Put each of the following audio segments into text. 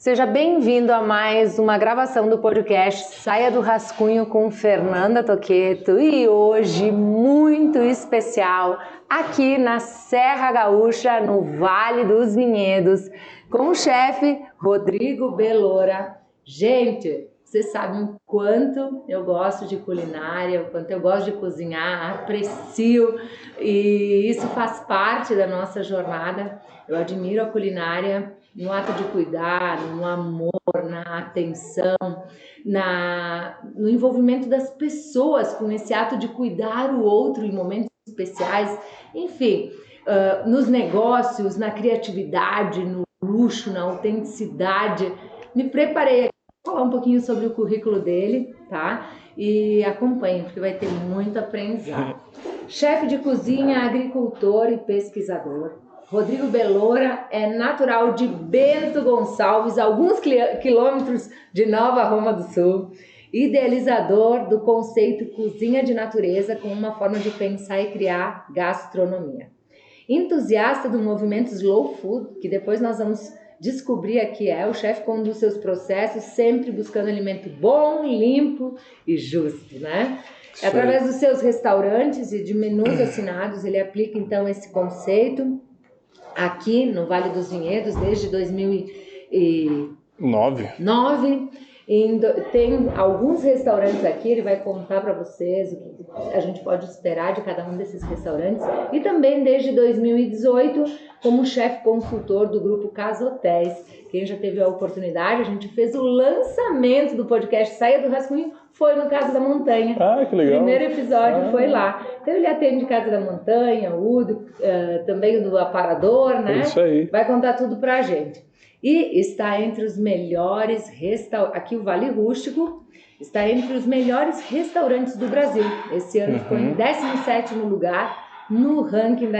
Seja bem-vindo a mais uma gravação do podcast Saia do Rascunho com Fernanda Toqueto e hoje muito especial aqui na Serra Gaúcha, no Vale dos Vinhedos, com o chefe Rodrigo Belora. Gente, vocês sabem o quanto eu gosto de culinária, o quanto eu gosto de cozinhar, aprecio e isso faz parte da nossa jornada. Eu admiro a culinária no ato de cuidar, no amor, na atenção, no envolvimento das pessoas com esse ato de cuidar o outro em momentos especiais, enfim, nos negócios, na criatividade, no luxo, na autenticidade. Me preparei aqui para falar um pouquinho sobre o currículo dele, tá? E acompanhem, porque vai ter muito aprendizado. Chefe de cozinha, agricultor e pesquisador. Rodrigo Belora é natural de Bento Gonçalves, alguns quilômetros de Nova Roma do Sul, idealizador do conceito cozinha de natureza como uma forma de pensar e criar gastronomia. Entusiasta do movimento Slow Food, que depois nós vamos descobrir aqui, o chefe conduz seus processos sempre buscando alimento bom, limpo e justo, né? Através dos seus restaurantes e de menus assinados, ele aplica então esse conceito aqui no Vale dos Vinhedos desde 2009. Tem alguns restaurantes aqui, ele vai contar para vocês o que a gente pode esperar de cada um desses restaurantes. E também desde 2018 como chefe consultor do grupo Casa Hotéis. Quem já teve a oportunidade, a gente fez o lançamento do podcast Saia do Rascunho, foi no Casa da Montanha. Ah, que legal. O primeiro episódio foi lá. Então ele atende Casa da Montanha, o Udo, também o do Aparador, né? Isso aí. Vai contar tudo pra gente. E está entre os melhores restaurantes, aqui o Vale Rústico, está entre os melhores restaurantes do Brasil. Esse ano ficou em 17º lugar no ranking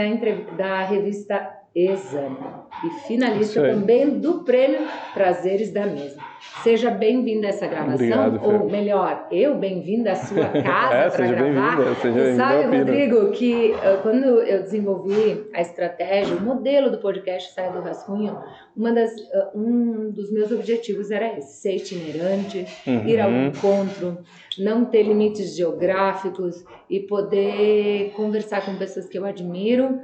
da revista Exame. E finalista também do prêmio Prazeres da Mesa. Seja bem-vindo a essa gravação. Obrigado, ou melhor, eu bem-vindo à sua casa para gravar. Seja Sabe, Rodrigo, que quando eu desenvolvi a estratégia, o modelo do podcast Saia do Rascunho, um dos meus objetivos era esse, ser itinerante, ir ao encontro, não ter limites geográficos e poder conversar com pessoas que eu admiro,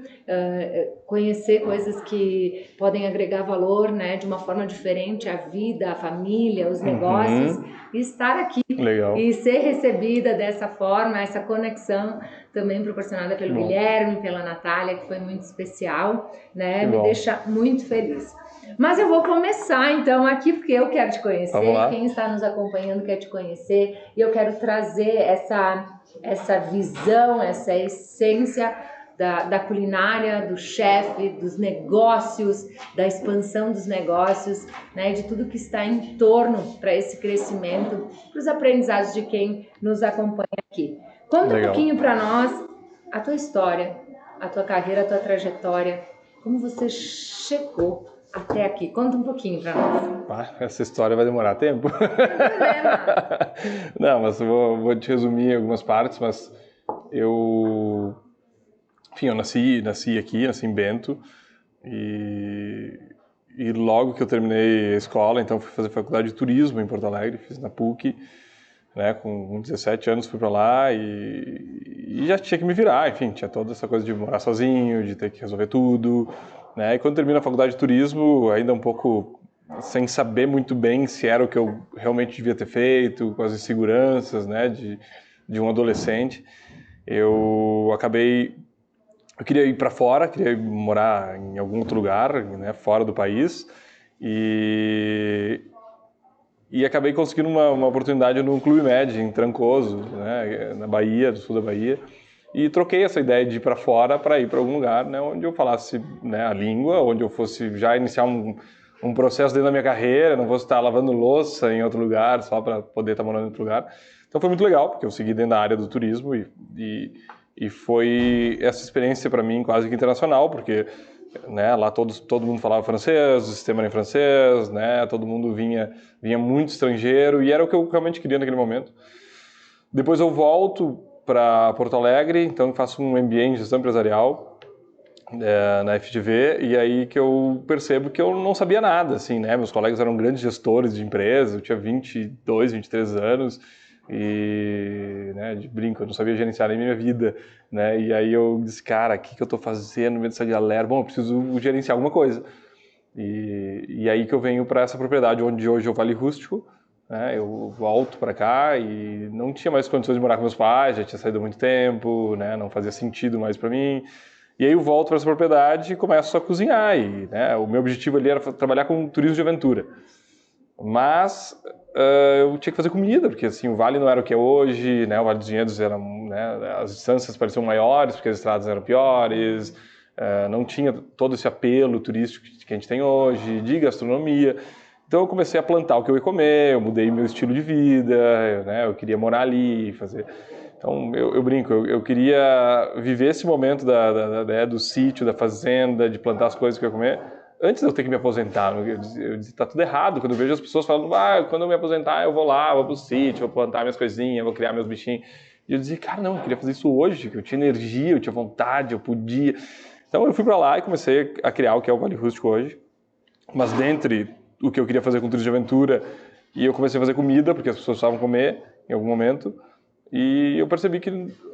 conhecer coisas que podem agregar valor, né, de uma forma diferente à vida, à família, aos negócios, e estar aqui. Legal. E ser recebida dessa forma, essa conexão também proporcionada pelo Guilherme, pela Natália, que foi muito especial, né, me deixa muito feliz. Mas eu vou começar então aqui, porque eu quero te conhecer, quem está nos acompanhando quer te conhecer, e eu quero trazer essa visão, essa essência da culinária, do chefe, dos negócios, da expansão dos negócios, né, de tudo que está em torno para esse crescimento, para os aprendizados de quem nos acompanha aqui. Conta um pouquinho para nós a tua história, a tua carreira, a tua trajetória, como você chegou até aqui. Conta um pouquinho para nós. Essa história vai demorar tempo. Não tem problema. Não, mas eu vou te resumir algumas partes, mas eu nasci aqui, nasci em Bento, e logo que eu terminei a escola, então fui fazer faculdade de turismo em Porto Alegre, fiz na PUC, né, com 17 anos fui para lá e já tinha que me virar, enfim, tinha toda essa coisa de morar sozinho, de ter que resolver tudo, né, e quando termino a faculdade de turismo, ainda um pouco sem saber muito bem se era o que eu realmente devia ter feito, com as inseguranças, né, de um adolescente, eu queria ir para fora, queria morar em algum outro lugar, né, fora do país, e acabei conseguindo uma oportunidade no Clube Med, em Trancoso, né, na Bahia, do sul da Bahia, e troquei essa ideia de ir para fora para ir para algum lugar, né, onde eu falasse, né, a língua, onde eu fosse já iniciar um processo dentro da minha carreira, não fosse estar lavando louça em outro lugar só para poder estar morando em outro lugar. Então foi muito legal, porque eu segui dentro da área do turismo e foi essa experiência para mim quase que internacional, porque, né, lá todo mundo falava francês, o sistema era em francês, né, todo mundo vinha muito estrangeiro e era o que eu realmente queria naquele momento. Depois eu volto para Porto Alegre, então faço um MBA em gestão empresarial na FGV, e aí que eu percebo que eu não sabia nada, assim, né? Meus colegas eram grandes gestores de empresa, eu tinha 22, 23 anos, e, né, de brinco, eu não sabia gerenciar nem minha vida, né? E aí eu disse, cara, o que que eu tô fazendo no meio dessa galera? Bom, eu preciso gerenciar alguma coisa. E aí que eu venho para essa propriedade onde hoje é o Vale Rústico, né? Eu volto para cá e não tinha mais condições de morar com meus pais, já tinha saído há muito tempo, né? Não fazia sentido mais para mim. E aí eu volto para essa propriedade e começo a cozinhar. E, né, o meu objetivo ali era trabalhar com turismo de aventura. Mas eu tinha que fazer comida, porque assim, o vale não era o que é hoje, né? O Vale dos Vinhedos era, né, as distâncias pareciam maiores, porque as estradas eram piores, não tinha todo esse apelo turístico que a gente tem hoje, de gastronomia. Então eu comecei a plantar o que eu ia comer, eu mudei meu estilo de vida, né? Eu queria morar ali, fazer... Então eu brinco, eu queria viver esse momento do sítio, da fazenda, de plantar as coisas que eu ia comer, antes de eu ter que me aposentar. Eu dizia, tá tudo errado, quando eu vejo as pessoas falando, quando eu me aposentar eu vou lá, vou pro sítio, vou plantar minhas coisinhas, vou criar meus bichinhos. E eu dizia, cara, não, eu queria fazer isso hoje, que eu tinha energia, eu tinha vontade, eu podia. Então eu fui para lá e comecei a criar o que é o Vale Rústico hoje. Mas dentre o que eu queria fazer com turismo de aventura, e eu comecei a fazer comida, porque as pessoas precisavam comer em algum momento, e eu percebi que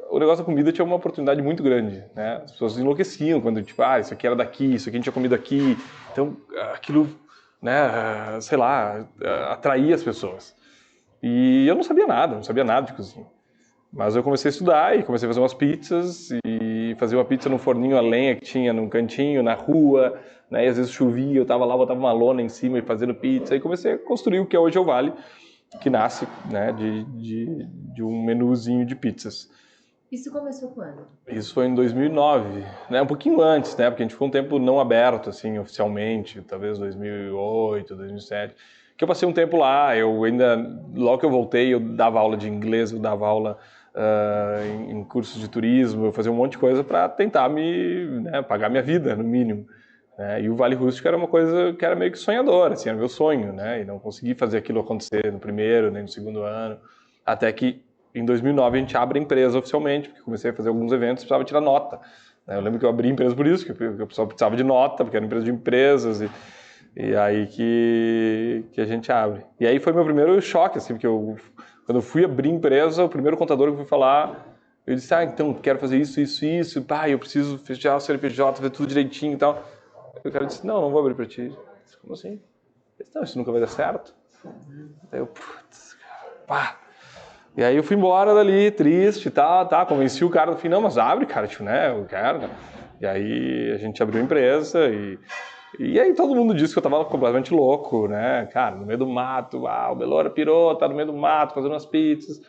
o negócio da comida tinha uma oportunidade muito grande, né? As pessoas enlouqueciam quando, tipo, isso aqui era daqui, isso aqui a gente tinha comido aqui. Então, aquilo, né, sei lá, atraía as pessoas. E eu não sabia nada de cozinha. Mas eu comecei a estudar e comecei a fazer umas pizzas e fazia uma pizza no forninho a lenha que tinha num cantinho, na rua, né? E às vezes chovia, eu tava lá, botava uma lona em cima e fazendo pizza e comecei a construir o que hoje é o Vale, que nasce, né, de um menuzinho de pizzas. Isso começou quando? Isso foi em 2009, né? Um pouquinho antes, né? Porque a gente ficou um tempo não aberto, assim, oficialmente, talvez 2008, 2007. Que eu passei um tempo lá, eu ainda, logo que eu voltei, eu dava aula de inglês, eu dava aula em cursos de turismo, eu fazia um monte de coisa para tentar pagar minha vida, no mínimo. Né? E o Vale Rústico era uma coisa que era meio que sonhadora, assim, era meu sonho, né? E não consegui fazer aquilo acontecer no primeiro, nem no segundo ano, até que em 2009 a gente abre a empresa oficialmente, porque comecei a fazer alguns eventos e precisava tirar nota. Eu lembro que eu abri a empresa por isso, que o pessoal precisava de nota, porque era empresa de empresas, e aí que a gente abre. E aí foi meu primeiro choque, assim, porque quando eu fui abrir a empresa, o primeiro contador que eu fui falar, eu disse, então, quero fazer isso, eu preciso fechar o CNPJ, fazer tudo direitinho e tal. E o cara disse, não vou abrir pra ti. Eu disse, como assim? Eu disse, não, isso nunca vai dar certo. Aí eu, pá. E aí eu fui embora dali, triste e tal, convenci o cara no fim, não, mas abre, cara, tipo, né, eu quero. E aí a gente abriu a empresa e aí todo mundo disse que eu tava completamente louco, né, cara, no meio do mato, o Belora pirou, tá no meio do mato fazendo umas pizzas.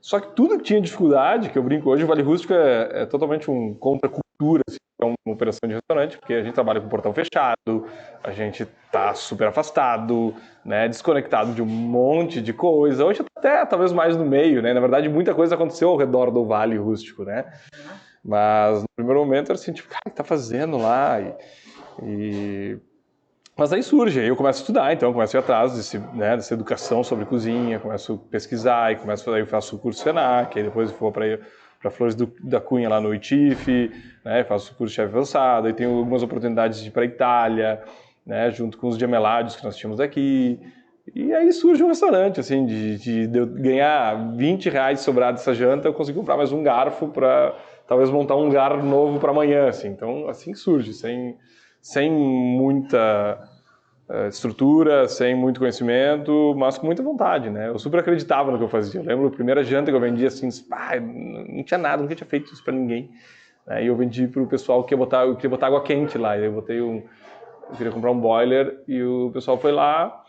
Só que tudo que tinha dificuldade, que eu brinco hoje, o Vale Rústico é totalmente um contra-cultura, assim, é uma operação de restaurante, porque a gente trabalha com portão fechado, a gente tá super afastado, né, desconectado de um monte de coisa. Hoje até talvez mais no meio, né? Na verdade, muita coisa aconteceu ao redor do Vale Rústico, né? Mas no primeiro momento era assim, tipo, cara, o que tá fazendo lá? Mas aí surge, aí eu começo a estudar, então eu começo a ir atrás dessa educação sobre cozinha, começo a pesquisar, aí eu faço o curso Senac, aí depois eu vou para Flores da Cunha lá no ITIF, né, faço o curso de chefe avançado, aí tenho algumas oportunidades de ir para a Itália, né, junto com os gemeládios que nós tínhamos aqui, e aí surge um restaurante, assim, de eu ganhar R$20 sobrar dessa janta, eu consegui comprar mais um garfo para talvez montar um lugar novo para amanhã, assim, então assim surge, sem muita estrutura, sem muito conhecimento, mas com muita vontade, né? Eu super acreditava no que eu fazia. Eu lembro a primeira janta que eu vendia assim, não tinha nada, nunca tinha feito isso para ninguém. E eu vendi para o pessoal que eu queria botar água quente lá. Eu queria comprar um boiler e o pessoal foi lá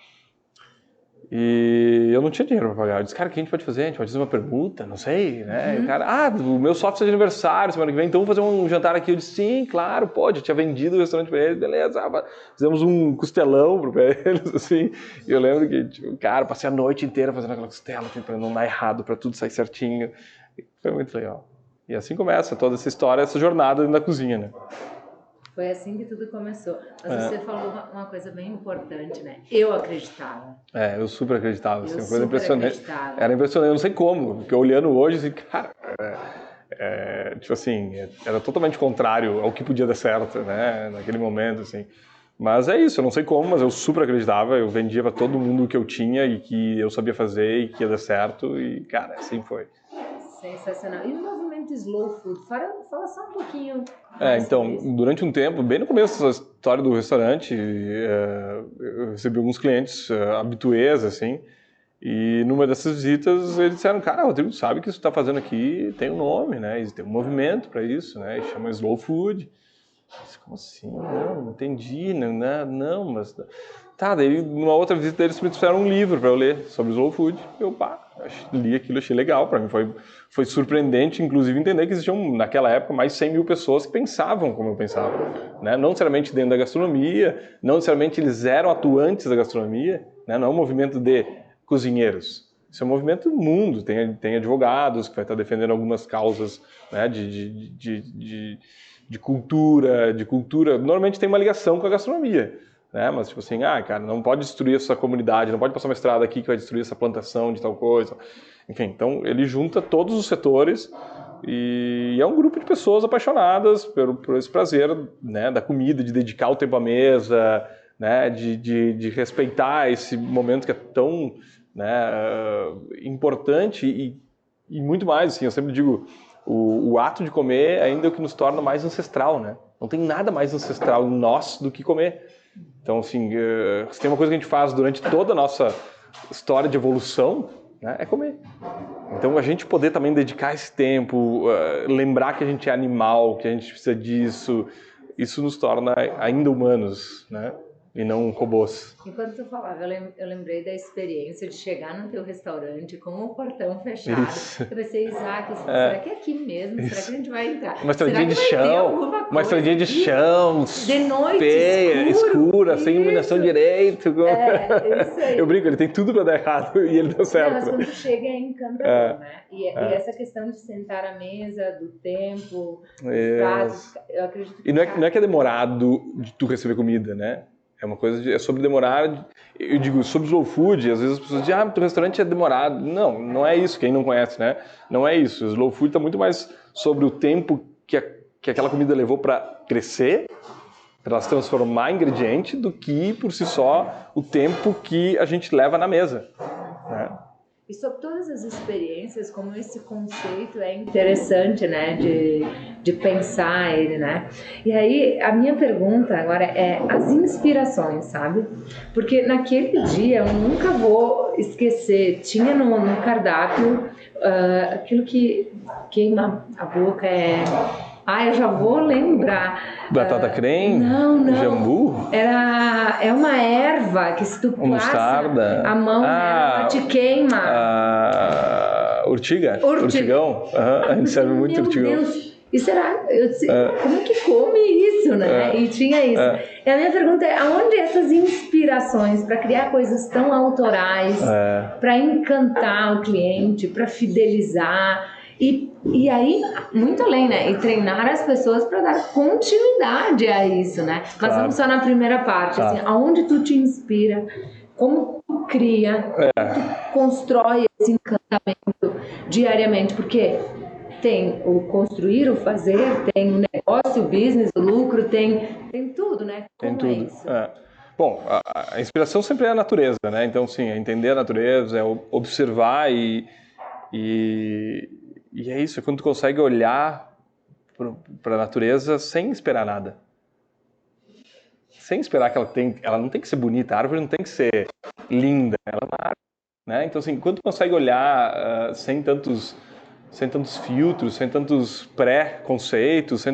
e eu não tinha dinheiro para pagar. Eu disse, cara, o que a gente pode fazer? A gente pode fazer uma permuta? Não sei, né? E o cara, o meu sócio é de aniversário semana que vem, então vamos fazer um jantar aqui. Eu disse, sim, claro, pode. Eu tinha vendido o restaurante para eles, beleza. Fizemos um costelão para eles, assim. E eu lembro que, tipo, cara, passei a noite inteira fazendo aquela costela, para não dar errado, para tudo sair certinho. E foi muito legal. E assim começa toda essa história, essa jornada dentro da cozinha, né? Foi assim que tudo começou. Mas você falou uma coisa bem importante, né? Eu acreditava. Eu super acreditava. Assim, Eu uma coisa super impressionante. acreditava. Era impressionante, eu não sei como, porque olhando hoje, assim, cara, tipo assim, era totalmente contrário ao que podia dar certo, né, naquele momento, assim. Mas é isso, eu não sei como, mas eu super acreditava, eu vendia para todo mundo o que eu tinha e que eu sabia fazer e que ia dar certo e, cara, assim foi. Sensacional. E o movimento Slow Food? Fala só um pouquinho mais Então, sobre isso. durante um tempo, bem no começo da história do restaurante, eu recebi alguns clientes habituês, assim, e numa dessas visitas eles disseram, cara, Rodrigo, tu sabe que isso que tu tá fazendo aqui tem um nome, né? Tem um movimento para isso, né? E chama Slow Food. Disse, como assim? Não entendi, não, mas... Tá, daí numa outra visita eles me trouxeram um livro para eu ler sobre Slow Food. Eu, li aquilo, achei legal, para mim foi surpreendente, inclusive, entender que existiam, naquela época, mais 100 mil pessoas que pensavam como eu pensava, né? Não necessariamente dentro da gastronomia, não necessariamente eles eram atuantes da gastronomia, né? Não é um movimento de cozinheiros. Isso é um movimento do mundo, tem advogados que vai estar defendendo algumas causas, né, de cultura, normalmente tem uma ligação com a gastronomia, né? Mas tipo assim, cara, não pode destruir essa comunidade, não pode passar uma estrada aqui que vai destruir essa plantação de tal coisa. Enfim, então ele junta todos os setores e é um grupo de pessoas apaixonadas por esse prazer, né, da comida, de dedicar o tempo à mesa, né, de respeitar esse momento que é tão, né, importante e muito mais, assim, eu sempre digo, o ato de comer ainda é o que nos torna mais ancestral, né? Não tem nada mais ancestral em nós do que comer. Então, assim, se tem uma coisa que a gente faz durante toda a nossa história de evolução, né, é comer. Então, a gente poder também dedicar esse tempo, lembrar que a gente é animal, que a gente precisa disso, isso nos torna ainda humanos, né? E não robôs. Enquanto tu falava, eu lembrei da experiência de chegar no teu restaurante com o portão fechado. Isso. Eu pensei, Isaac, será que é aqui mesmo? Isso. Será que a gente vai entrar? Uma estradinha de chão, De noite, feia, escura, sem iluminação direito. Isso aí. Eu brinco, ele tem tudo para dar errado e ele deu certo. Não, mas quando chega é encantador, né? E essa questão de sentar à mesa, do tempo, dos pratos, eu acredito que... E não é que é demorado de tu receber comida, né? É uma coisa é sobre demorar. Eu digo, sobre slow food, às vezes as pessoas dizem, teu restaurante é demorado. Não, não é isso, quem não conhece, né? Não é isso. O slow food está muito mais sobre o tempo que aquela comida levou para crescer, para ela se transformar em ingrediente, do que por si só o tempo que a gente leva na mesa, né? E sobre todas as experiências, como esse conceito é interessante, né, de pensar ele, né? E aí, a minha pergunta agora é as inspirações, sabe? Porque naquele dia, eu nunca vou esquecer, tinha no cardápio aquilo que queima a boca, eu já vou lembrar. Batata creme? Não. Jambu? É uma erva que se tu passa a mão ela te queima. Urtigão? A gente serve muito urtigão. Meu Deus. E será? Eu disse, como que come isso, né? E tinha isso. E a minha pergunta é, aonde essas inspirações para criar coisas tão autorais, para encantar o cliente, para fidelizar... E aí, muito além, né? E treinar as pessoas para dar continuidade a isso, né? Mas vamos só na primeira parte, assim, aonde tu te inspira, como tu cria, como tu constrói esse encantamento diariamente, porque tem o construir, o fazer, tem o negócio, o business, o lucro, tem tudo, né? Como tem tudo. É isso? Bom, a inspiração sempre é a natureza, né? Então, sim, é entender a natureza, é observar e é isso, é quando tu consegue olhar para a natureza sem esperar nada. Sem esperar que ela não tem que ser bonita, a árvore não tem que ser linda, ela é uma árvore, né? Então, assim, quando tu consegue olhar sem tantos filtros, sem tantos pré-conceitos,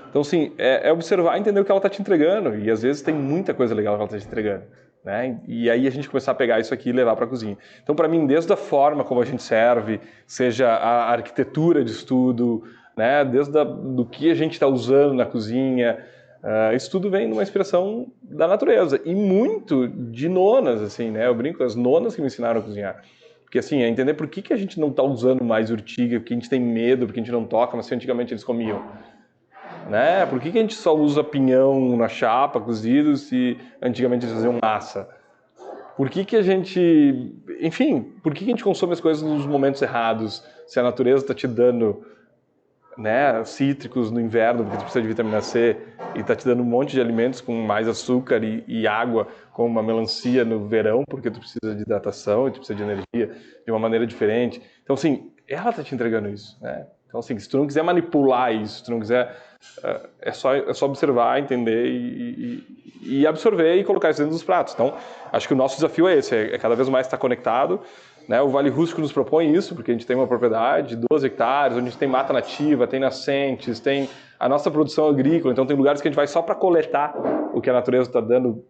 Então, assim, é observar e entender o que ela está te entregando. E, às vezes, tem muita coisa legal que ela está te entregando, né? E aí a gente começar a pegar isso aqui e levar para a cozinha. Então, para mim, desde a forma como a gente serve, seja a arquitetura de estudo, né? Do que a gente está usando na cozinha, isso tudo vem de uma inspiração da natureza. E muito de nonas, assim, né? Eu brinco, as nonas que me ensinaram a cozinhar. Porque, assim, é entender por que a gente não está usando mais urtiga, porque a gente tem medo, porque a gente não toca, mas antigamente eles comiam. Né? Por que a gente só usa pinhão na chapa, cozido, se antigamente eles faziam massa? Por que a gente... Enfim, por que a gente consome as coisas nos momentos errados, se a natureza está te dando né, cítricos no inverno, porque tu precisa de vitamina C, e está te dando um monte de alimentos com mais açúcar e água, como uma melancia no verão, porque tu precisa de hidratação e tu precisa de energia de uma maneira diferente. Então, assim, ela está te entregando isso, né? Então, assim, se tu não quiser manipular isso, se tu não quiser... É só observar, entender e absorver e colocar isso dentro dos pratos. Então, acho que o nosso desafio é esse, é cada vez mais estar conectado, né? O Vale Rústico nos propõe isso, porque a gente tem uma propriedade de 12 hectares, onde a gente tem mata nativa, tem nascentes, tem a nossa produção agrícola, então tem lugares que a gente vai só para coletar o que a natureza está dando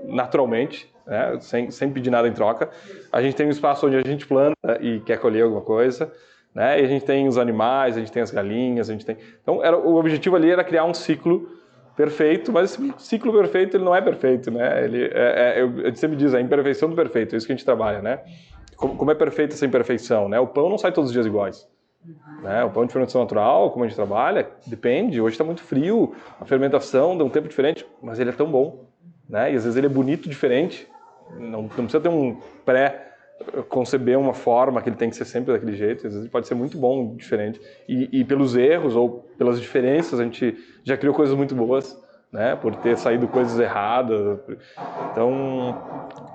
naturalmente, né? Sem pedir nada em troca. A gente tem um espaço onde a gente planta e quer colher alguma coisa, né? E a gente tem os animais, a gente tem as galinhas, a gente tem... Então, o objetivo ali era criar um ciclo perfeito, mas esse ciclo perfeito, ele não é perfeito, né? A gente sempre diz, a imperfeição do perfeito, é isso que a gente trabalha, né? Como é perfeita essa imperfeição, né? O pão não sai todos os dias iguais. Né? O pão de fermentação natural, como a gente trabalha, depende. Hoje está muito frio, a fermentação dá um tempo diferente, mas ele é tão bom, né? E às vezes ele é bonito diferente. Não precisa ter um conceber uma forma que ele tem que ser sempre daquele jeito. Às vezes ele pode ser muito bom, diferente. E pelos erros ou pelas diferenças, a gente já criou coisas muito boas, né? Por ter saído coisas erradas. Então,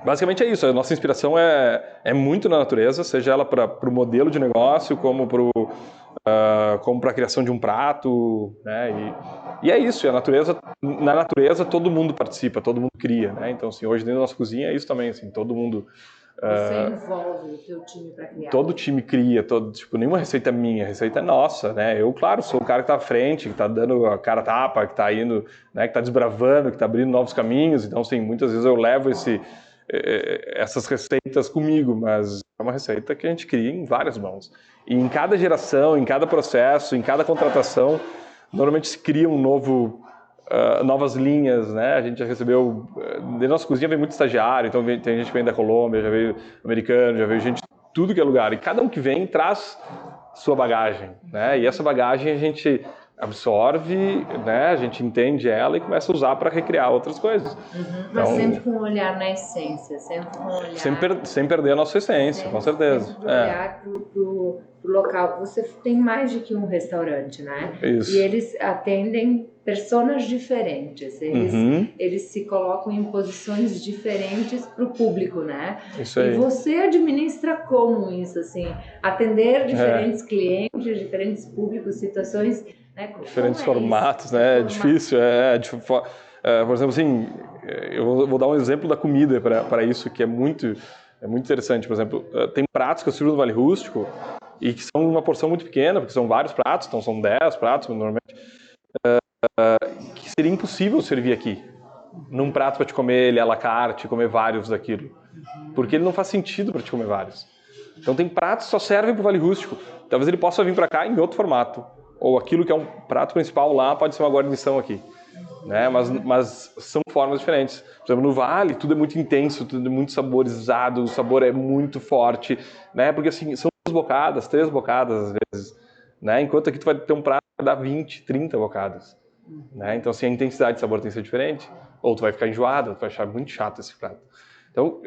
basicamente é isso. A nossa inspiração é muito na natureza, seja ela para o modelo de negócio, como para a criação de um prato, né? E é isso. Na natureza todo mundo participa, todo mundo cria, né? Então, assim, hoje dentro da nossa cozinha é isso também, assim, todo mundo... Você envolve o teu time para criar. Todo time cria, nenhuma receita é minha, a receita é nossa, né? Eu, claro, sou o cara que está à frente, que está dando a cara a tapa, que está indo, né, que está desbravando, que está abrindo novos caminhos. Então, assim, muitas vezes eu levo essas receitas comigo, mas é uma receita que a gente cria em várias mãos. E em cada geração, em cada processo, em cada contratação, normalmente se cria novas linhas, né? A gente já recebeu... Da nossa cozinha vem muito estagiário, então tem gente que vem da Colômbia, já veio americano, já veio gente de tudo que é lugar. E cada um que vem traz sua bagagem, né? E essa bagagem a gente absorve, né? A gente entende ela e começa a usar para recriar outras coisas. Mas sempre com um olhar na essência, sempre com um olhar... Sem perder a nossa essência, com certeza. Sempre olhar pro local. Você tem mais de que um restaurante, né? Isso. E eles atendem personas diferentes. Eles se colocam em posições diferentes para o público, né? Isso aí. E você administra como isso, assim? Atender diferentes clientes, diferentes públicos, situações... Né? Diferentes formatos, né? É difícil. Por exemplo, assim, eu vou dar um exemplo da comida para isso, que é muito interessante. Por exemplo, tem pratos que eu sirvo no Vale Rústico e que são uma porção muito pequena, porque são vários pratos, então são 10 pratos normalmente, que seria impossível servir aqui. Num prato para te comer ele à la carte, comer vários daquilo. Porque ele não faz sentido para te comer vários. Então tem pratos que só servem para o Vale Rústico. Talvez ele possa vir para cá em outro formato. Ou aquilo que é um prato principal lá pode ser uma guarnição aqui, né? Mas são formas diferentes. Por exemplo, no Vale tudo é muito intenso, tudo é muito saborizado, o sabor é muito forte, né? Porque assim, são 2 bocadas, 3 bocadas às vezes, né? Enquanto aqui tu vai ter um prato que vai dar 20, 30 bocadas, né? Então assim, a intensidade de sabor tem que ser diferente. Ou tu vai ficar enjoado, tu vai achar muito chato esse prato. Então,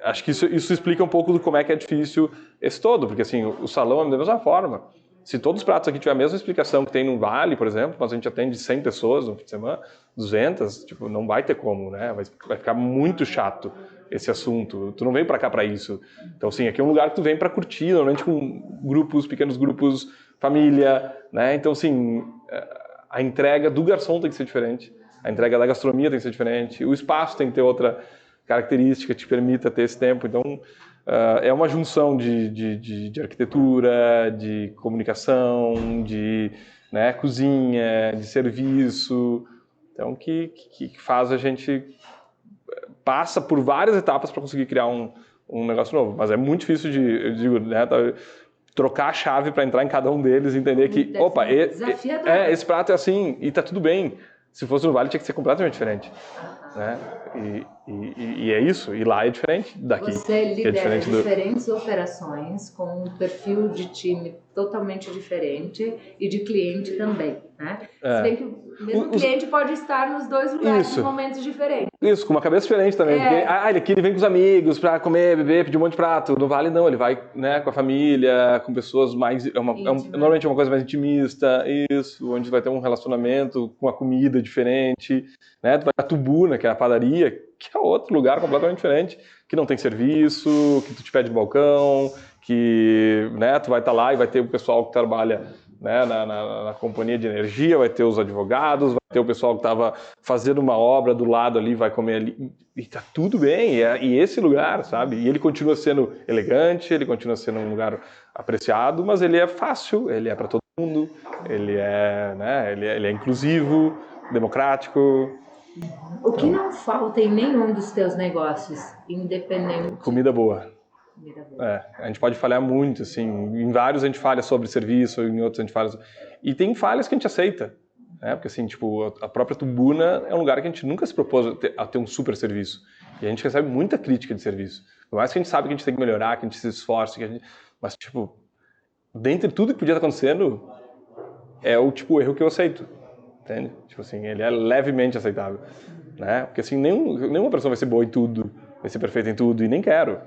acho que isso explica um pouco do como é que é difícil esse todo, porque assim, o salão é da mesma forma. Se todos os pratos aqui tiverem a mesma explicação que tem no Vale, por exemplo, mas a gente atende 100 pessoas no fim de semana, 200, tipo, não vai ter como, né? Vai ficar muito chato esse assunto. Tu não vem para cá para isso. Então, assim, aqui é um lugar que tu vem para curtir, normalmente com grupos, pequenos grupos, família, né? Então, assim, a entrega do garçom tem que ser diferente, a entrega da gastronomia tem que ser diferente, o espaço tem que ter outra característica que te permita ter esse tempo. Então, é uma junção de arquitetura, de comunicação, de, né, cozinha, de serviço, então que faz a gente passa por várias etapas para conseguir criar um negócio novo. Mas é muito difícil eu digo, né, trocar a chave para entrar em cada um deles e entender que, esse prato é assim e tá tudo bem. Se fosse no Vale tinha que ser completamente diferente. né? E é isso, e lá é diferente daqui. Você lidera é diferentes operações com um perfil de time totalmente diferente e de cliente também, né? Se bem que o mesmo cliente pode estar nos dois lugares em momentos diferentes. Isso, com uma cabeça diferente também. Porque, ele vem com os amigos pra comer, beber, pedir um monte de prato. No Vale não, ele vai, né, com a família, com pessoas mais... normalmente é uma coisa mais intimista, isso, onde vai ter um relacionamento com a comida diferente, né? Tu vai a Tubuna, que é a padaria, que é outro lugar completamente diferente, que não tem serviço, que tu te pede no balcão, que, né, tu vai estar lá e vai ter o pessoal que trabalha, né, na companhia de energia, vai ter os advogados, vai ter o pessoal que estava fazendo uma obra do lado ali, vai comer ali, e tá tudo bem, e esse lugar, sabe? E ele continua sendo elegante, ele continua sendo um lugar apreciado, mas ele é fácil, ele é para todo mundo, ele é, né, ele é inclusivo, democrático. O que não falta em nenhum dos teus negócios, independente... Comida boa. A gente pode falhar muito, assim, em vários a gente falha sobre serviço, em outros a gente falha... E tem falhas que a gente aceita, né? Porque assim, tipo, a própria Tubuna é um lugar que a gente nunca se propôs a ter um super serviço. E a gente recebe muita crítica de serviço. Por mais que a gente sabe que a gente tem que melhorar, que a gente se esforce, mas, tipo, dentre tudo que podia estar acontecendo, é o tipo erro que eu aceito, entende? Tipo assim, ele é levemente aceitável, né? Porque assim, nenhuma pessoa vai ser boa em tudo, vai ser perfeita em tudo, e nem quero,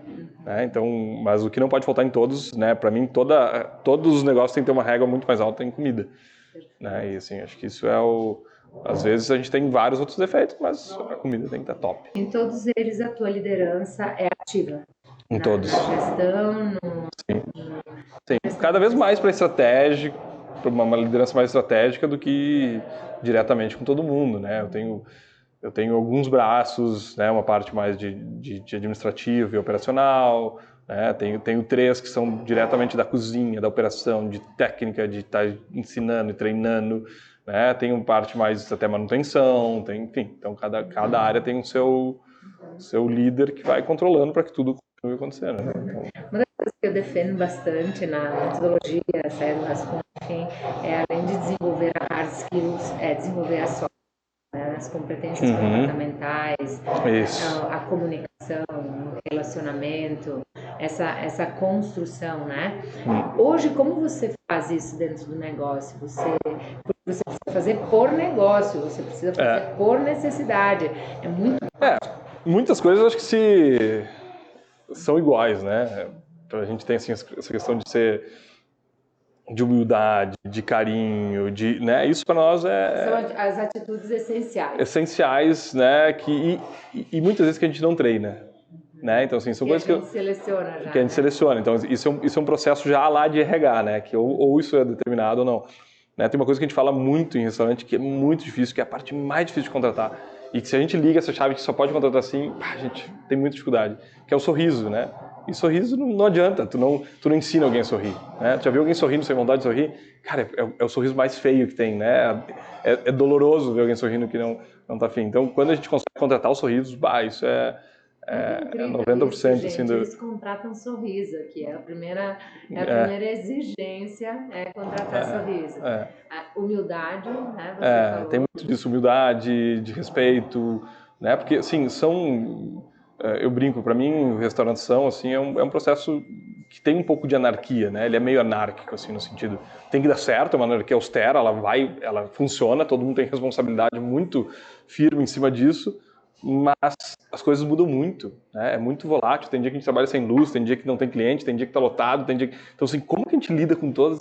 né? Então, mas o que não pode faltar em todos, né? Para mim, todos os negócios têm que ter uma régua muito mais alta em comida, né? E assim, acho que isso é às vezes a gente tem vários outros defeitos, mas a comida tem que estar top. Em todos eles, a tua liderança é ativa? Em todos. Na gestão? Sim. Cada vez mais para estratégia, para uma liderança mais estratégica do que diretamente com todo mundo, né? Eu tenho alguns braços, né? Uma parte mais de administrativo e operacional, né? Tenho 3 que são diretamente da cozinha, da operação, de técnica, de estar ensinando e treinando, né? Tem uma parte mais até manutenção, enfim. Então cada área tem o seu líder que vai controlando para que tudo continue acontecendo, né? Então, uma das coisas que eu defendo bastante na metodologia, Saia do Rascunho, enfim, além de desenvolver a hard skills, desenvolver a soft, né, as competências comportamentais, a comunicação, o relacionamento, essa construção, né? Hoje, como você faz isso dentro do negócio? Você precisa fazer por negócio, você precisa fazer por necessidade. É muito... muitas coisas acho que são iguais, né? A gente tem assim, essa questão de humildade, de carinho, né? Isso para nós são as atitudes essenciais. Essenciais, né? E muitas vezes que a gente não treina, né? Então assim, são coisas que a gente seleciona já. Que a gente seleciona. Então isso é um processo já lá de RH, né? Que ou isso é determinado ou não. Né? Tem uma coisa que a gente fala muito em restaurante que é muito difícil, que é a parte mais difícil de contratar. E que se a gente liga essa chave que só pode contratar assim, a gente tem muita dificuldade, que é o sorriso, né? E sorriso não adianta, tu não ensina alguém a sorrir, né? Tu já viu alguém sorrindo sem vontade de sorrir? Cara, é o sorriso mais feio que tem, né? É doloroso ver alguém sorrindo que não tá afim. Então, quando a gente consegue contratar os sorrisos, isso é 90% isso, gente, assim eles contratam sorriso aqui, a primeira exigência é contratar sorriso. A humildade, né, você falou. Tem muito disso, humildade, de respeito, né, porque assim, eu brinco, para mim, restauração, assim, é um processo que tem um pouco de anarquia, né, ele é meio anárquico, assim, no sentido, tem que dar certo, é uma anarquia austera, ela funciona, todo mundo tem responsabilidade muito firme em cima disso, mas as coisas mudam muito, né? É muito volátil, tem dia que a gente trabalha sem luz, tem dia que não tem cliente, tem dia que está lotado, tem dia que... Então, assim, como que a gente lida com todas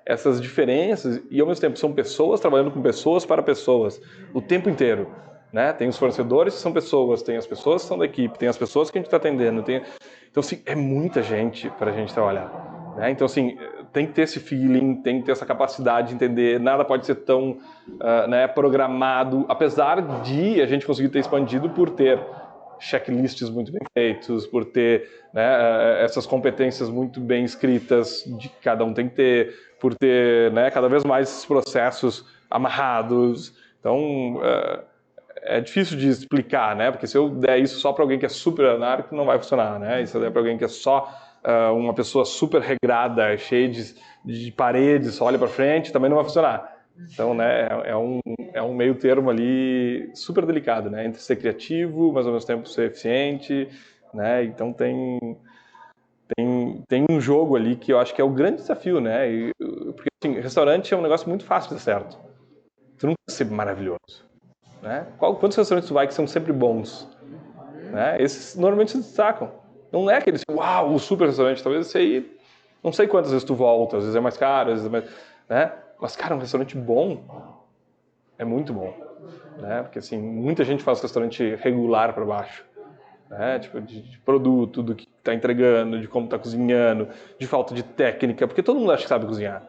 essas diferenças e, ao mesmo tempo, são pessoas trabalhando com pessoas para pessoas, o tempo inteiro, né? Tem os fornecedores que são pessoas, tem as pessoas que são da equipe, tem as pessoas que a gente está atendendo, Então, assim, é muita gente para a gente trabalhar, né? Então, assim, tem que ter esse feeling, tem que ter essa capacidade de entender, nada pode ser tão programado, apesar de a gente conseguir ter expandido por ter checklists muito bem feitos, por ter, né, essas competências muito bem escritas de que cada um tem que ter, por ter, né, cada vez mais esses processos amarrados. Então, é difícil de explicar, né? Porque se eu der isso só para alguém que é super anárquico, não vai funcionar, né? E se eu der para alguém que é só uma pessoa super regrada, cheia de paredes, só olha para frente, também não vai funcionar, Então, né, é um meio termo ali super delicado, né? Entre ser criativo, mas ao mesmo tempo ser eficiente, né? Então tem um jogo ali que eu acho que é o grande desafio, né? Porque assim, restaurante é um negócio muito fácil de dar certo. Tu não precisa ser maravilhoso, né? Quantos restaurantes tu vai que são sempre bons? Né? Esses normalmente se destacam. Não é aquele, uau, o super restaurante. Talvez esse aí, não sei quantas vezes tu volta, às vezes é mais caro, às vezes é mais... Né? Mas, cara, um restaurante bom é muito bom. Né? Porque, assim, muita gente faz restaurante regular para baixo. Né? Tipo, de produto, do que tá entregando, de como tá cozinhando, de falta de técnica, porque todo mundo acha que sabe cozinhar.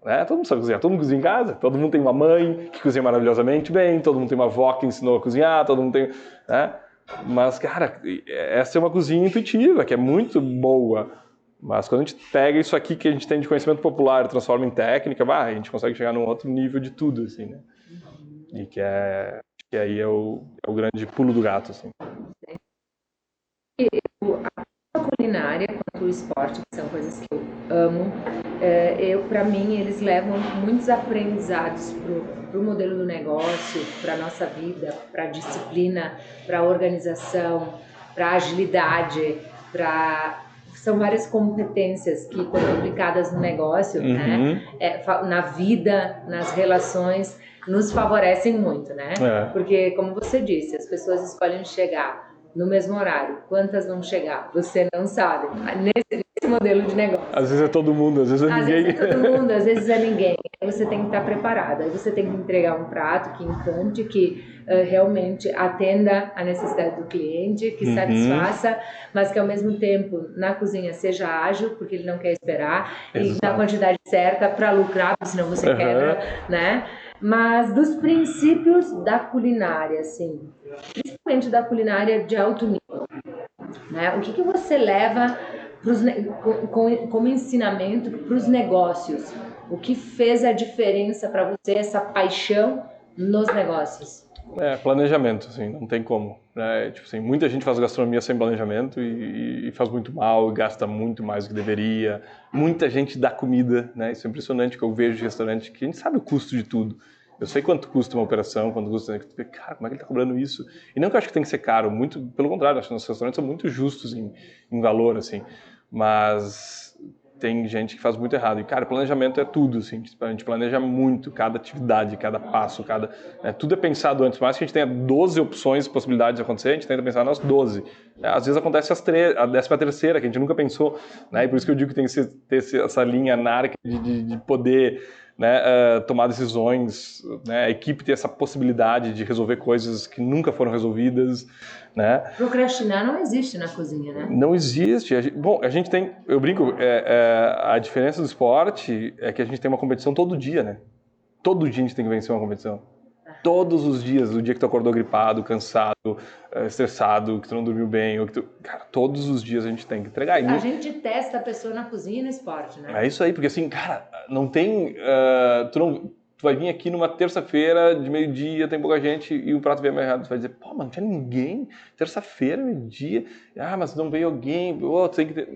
Né? Todo mundo sabe cozinhar, todo mundo cozinha em casa, todo mundo tem uma mãe que cozinha maravilhosamente bem, todo mundo tem uma avó que ensinou a cozinhar, todo mundo tem... Né? Mas, cara, essa é uma cozinha intuitiva, que é muito boa. Mas quando a gente pega isso aqui que a gente tem de conhecimento popular e transforma em técnica, a gente consegue chegar num outro nível de tudo, assim, né? E que aí é o grande pulo do gato, assim. A culinária quanto o esporte, que são coisas que eu amo, para mim, eles levam muitos aprendizados para o modelo do negócio, para a nossa vida, para a disciplina, para a organização, para a agilidade, são várias competências que, quando aplicadas no negócio, né, na vida, nas relações, nos favorecem muito, né? Porque, como você disse, as pessoas escolhem chegar no mesmo horário. Quantas vão chegar? Você não sabe. Nesse modelo de negócio. Às vezes é todo mundo, às vezes é ninguém. Às vezes é todo mundo, às vezes é ninguém. Aí você tem que estar preparado. Aí você tem que entregar um prato que encante, que realmente atenda a necessidade do cliente, que satisfaça, mas que ao mesmo tempo na cozinha seja ágil, porque ele não quer esperar, e na quantidade certa para lucrar, senão você quebra, né? Mas dos princípios da culinária, assim, principalmente da culinária de alto nível, né? O que você leva como ensinamento para os negócios? O que fez a diferença para você, essa paixão nos negócios? Planejamento, assim, não tem como. Né? Tipo assim, muita gente faz gastronomia sem planejamento e faz muito mal, e gasta muito mais do que deveria. Muita gente dá comida, né? Isso é impressionante que eu vejo de restaurante, que a gente sabe o custo de tudo. Eu sei quanto custa uma operação, quanto custa... Cara, como é que ele está cobrando isso? E não que eu acho que tem que ser caro, muito pelo contrário, acho que nossos restaurantes são muito justos em valor, assim. Mas tem gente que faz muito errado. E, cara, planejamento é tudo, assim. A gente planeja muito cada atividade, cada passo, tudo é pensado antes. Mais que a gente tenha 12 opções, possibilidades de acontecer, a gente tenta pensar nas 12. Às vezes acontece a 13ª, que a gente nunca pensou, né? E por isso que eu digo que tem que ter essa linha anárquica de poder... Né, tomar decisões, né, a equipe ter essa possibilidade de resolver coisas que nunca foram resolvidas, né? Procrastinar não existe na cozinha, né? Não existe. A gente tem, eu brinco, a diferença do esporte é que a gente tem uma competição todo dia, né? Todo dia a gente tem que vencer uma competição. Todos os dias, o dia que tu acordou gripado, cansado, estressado, que tu não dormiu bem, cara, todos os dias a gente tem que entregar. A gente testa a pessoa na cozinha e no esporte, né? É isso aí, porque assim, cara, não tem... Tu vai vir aqui numa terça-feira de meio-dia, tem pouca gente e o prato veio meio errado. Tu vai dizer, pô, mas não tinha ninguém, terça-feira, meio-dia, mas não veio alguém,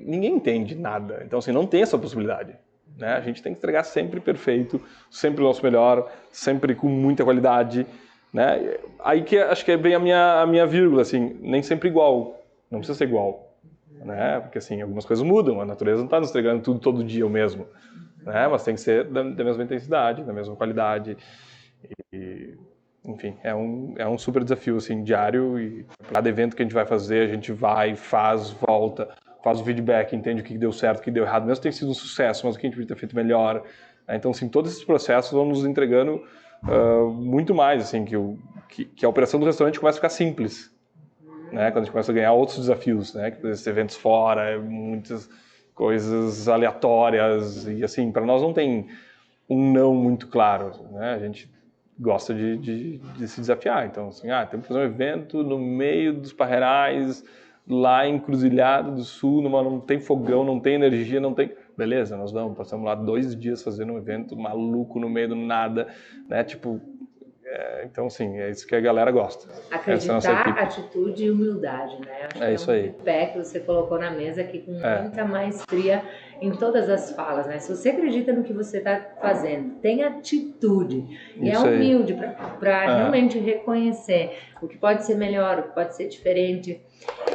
ninguém entende nada. Então, assim, não tem essa possibilidade. Né? A gente tem que entregar sempre perfeito, sempre o nosso melhor, sempre com muita qualidade, né? Aí que acho que é bem a minha vírgula, assim, nem sempre igual, não precisa ser igual, né? Porque assim, algumas coisas mudam, a natureza não está nos entregando tudo todo dia o mesmo, né? Mas tem que ser da mesma intensidade, da mesma qualidade, enfim, é um super desafio, assim, diário, e cada evento que a gente vai fazer, a gente vai, faz, volta, faz o feedback, entende o que deu certo, o que deu errado, mesmo que tenha sido um sucesso, mas o que a gente podia ter feito melhor. Então, assim, todos esses processos vão nos entregando muito mais, assim, que a operação do restaurante começa a ficar simples, né? Quando a gente começa a ganhar outros desafios, né? Que esses eventos fora, muitas coisas aleatórias, e assim, para nós não tem um não muito claro, né? A gente gosta de se desafiar, então, assim, temos que fazer um evento no meio dos Parreirais, lá em Encruzilhada do Sul, não tem fogão, não tem energia, não tem... Beleza, nós vamos, passamos lá 2 dias fazendo um evento maluco no meio do nada, né? Tipo, então, assim, é isso que a galera gosta. Acreditar, atitude e humildade, né? Acho que isso aí. Um pé que você colocou na mesa aqui com muita maestria em todas as falas, né? Se você acredita no que você está fazendo, tem atitude e é humilde para realmente reconhecer o que pode ser melhor, o que pode ser diferente.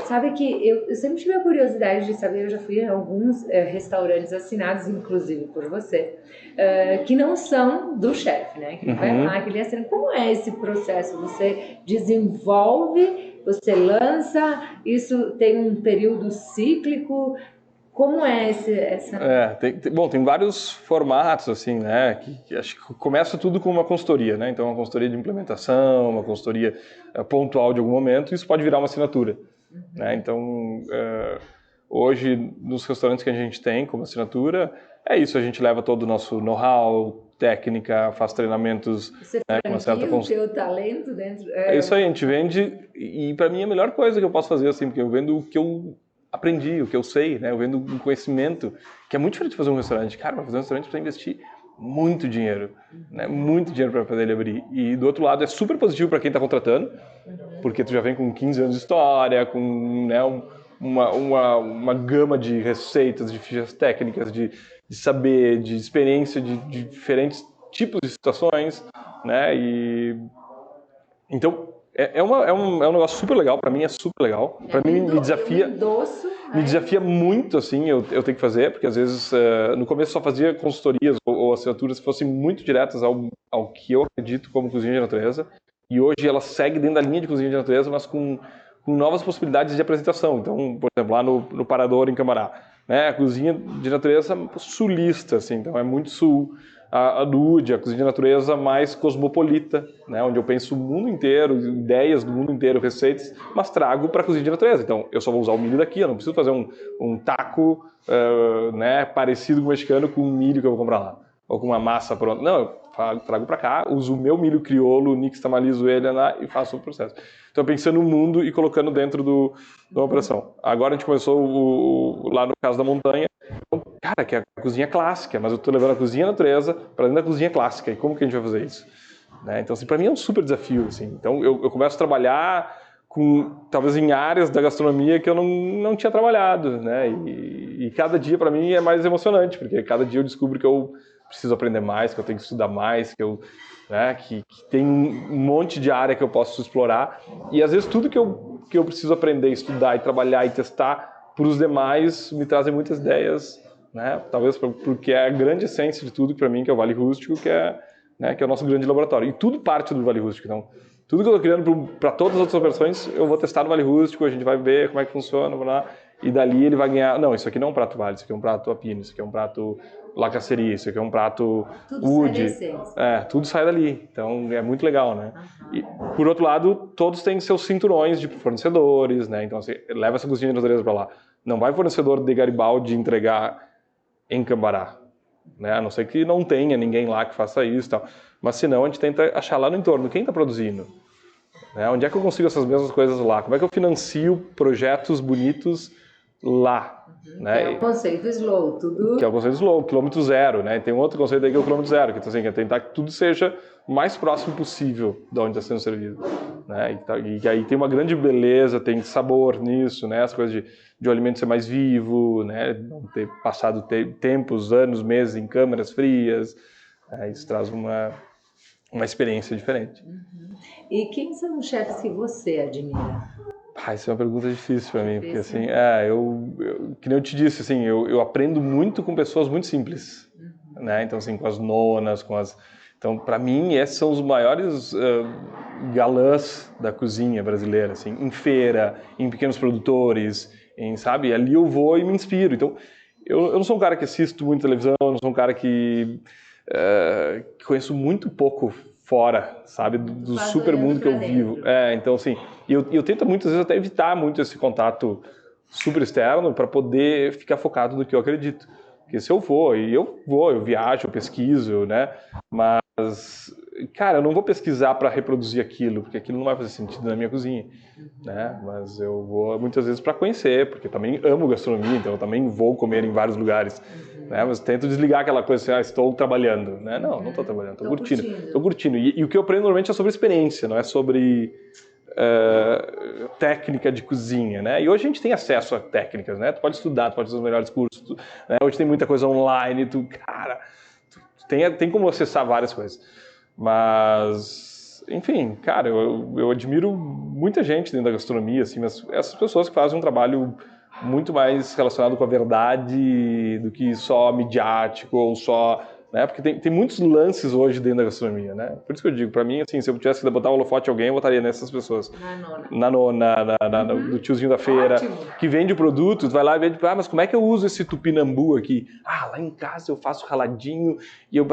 Sabe que eu sempre tive a curiosidade de saber, eu já fui em alguns restaurantes assinados, inclusive por você, que não são do chefe, né? Que vai lá, que ele assina. Como é esse processo? Você desenvolve, você lança, isso tem um período cíclico? Como é essa... Tem vários formatos, assim, né, que acho que começa tudo com uma consultoria, né, então uma consultoria de implementação, uma consultoria pontual de algum momento, isso pode virar uma assinatura, né, então hoje nos restaurantes que a gente tem como assinatura, é isso, a gente leva todo o nosso know-how, técnica, faz treinamentos... Você franquia com uma certa o teu talento dentro... Isso aí, a gente vende, e para mim é a melhor coisa que eu posso fazer, assim, porque eu vendo o que eu aprendi, o que eu sei, né? Eu vendo um conhecimento, que é muito diferente de fazer um restaurante. Cara, para fazer um restaurante precisa investir muito dinheiro, né? Muito dinheiro para poder ele abrir. E do outro lado é super positivo para quem está contratando, porque tu já vem com 15 anos de história, com, né, uma gama de receitas, de fichas técnicas, de saber, de experiência de diferentes tipos de situações, né? E então é um negócio super legal, para mim é super legal. Para mim me desafia. Me desafia muito, assim, eu tenho que fazer, porque às vezes no começo só fazia consultorias ou assinaturas que fossem muito diretas ao que eu acredito como cozinha de natureza. E hoje ela segue dentro da linha de cozinha de natureza, mas com novas possibilidades de apresentação. Então, por exemplo, lá no Parador, em Camará, né, a cozinha de natureza sulista, assim, então é muito sul. A Nude, a cozinha de natureza mais cosmopolita, né, onde eu penso o mundo inteiro, ideias do mundo inteiro, receitas, mas trago para a cozinha de natureza. Então, eu só vou usar o milho daqui, eu não preciso fazer um taco né, parecido com o mexicano com o milho que eu vou comprar lá, ou com uma massa pronta. Não, eu trago para cá, uso o meu milho crioulo, nixtamalizo ele lá e faço o processo. Então, pensando no mundo e colocando dentro da operação. Agora a gente começou lá no Caso da Montanha, cara, que é a cozinha clássica, mas eu estou levando a cozinha natureza para dentro da cozinha clássica. E como que a gente vai fazer isso? Né? Então, assim, para mim é um super desafio. Assim. Então, eu começo a trabalhar talvez em áreas da gastronomia que eu não tinha trabalhado. Né? E cada dia, para mim, é mais emocionante, porque cada dia eu descubro que eu preciso aprender mais, que eu tenho que estudar mais, que tem um monte de área que eu posso explorar. E, às vezes, tudo que eu preciso aprender, estudar e trabalhar e testar para os demais me trazem muitas ideias, né? Talvez porque é a grande essência de tudo para mim, que é o Vale Rústico, que é o nosso grande laboratório. E tudo parte do Vale Rústico. Então, tudo que eu estou criando para todas as outras operações, eu vou testar no Vale Rústico, a gente vai ver como é que funciona, e dali ele vai ganhar... Não, isso aqui não é um prato Vale, isso aqui é um prato Apino, isso aqui é um prato Lacaceria, isso aqui é um prato Wood. Tudo sai dali. Então, é muito legal, né? E, por outro lado, todos têm seus cinturões de fornecedores, né? Então, assim, leva essa cozinha de natureza para lá. Não vai fornecedor de Garibaldi entregar em Cambará, né? A não ser que não tenha ninguém lá que faça isso e tal. Mas se não, a gente tenta achar lá no entorno quem está produzindo. Né? Onde é que eu consigo essas mesmas coisas lá? Como é que eu financio projetos bonitos lá? Né? Que é o conceito slow, tudo... Que é o conceito slow, quilômetro zero, né? Tem um outro conceito aí que é o quilômetro zero, que assim, é tentar que tudo seja o mais próximo possível de onde está sendo servido. Né? E aí tem uma grande beleza, tem sabor nisso, né? As coisas de o alimento ser mais vivo, né? Não ter passado tempos, anos, meses em câmaras frias. Isso traz uma experiência diferente. E quem são os chefes que você admira? Isso é uma pergunta difícil para mim, porque assim, que nem eu te disse, assim, eu aprendo muito com pessoas muito simples, né? Então, assim, com as nonas, então, para mim, esses são os maiores galãs da cozinha brasileira, assim, em feira, em pequenos produtores, sabe? Ali eu vou e me inspiro. Então, eu não sou um cara que assisto muito televisão, eu não sou um cara que conheço muito pouco fora, sabe, do super mundo que eu vivo. Então, assim, eu tento muitas vezes até evitar muito esse contato super externo para poder ficar focado no que eu acredito. Porque se eu for, eu viajo, eu pesquiso, né? Mas, cara, eu não vou pesquisar para reproduzir aquilo, porque aquilo não vai fazer sentido na minha cozinha, né? Mas eu vou muitas vezes para conhecer, porque eu também amo gastronomia, então eu também vou comer em vários lugares. Né? Mas tento desligar aquela coisa assim, estou trabalhando. Né? Não estou trabalhando, estou curtindo. E o que eu aprendo normalmente é sobre experiência, não é sobre técnica de cozinha, né? E hoje a gente tem acesso a técnicas, né? Tu pode estudar, tu pode fazer os melhores cursos, né? Hoje tem muita coisa online, tem como acessar várias coisas. Mas, enfim, cara, eu admiro muita gente dentro da gastronomia, assim, mas essas pessoas que fazem um trabalho muito mais relacionado com a verdade do que só midiático ou só... Né? Porque tem muitos lances hoje dentro da gastronomia, né? Por isso que eu digo, pra mim, assim, se eu tivesse que botar o holofote em alguém, eu botaria nessas pessoas. Na nona, do tiozinho da feira, ótimo, que vende o produto, vai lá e vende, mas como é que eu uso esse tupinambu aqui? Lá em casa eu faço raladinho e eu...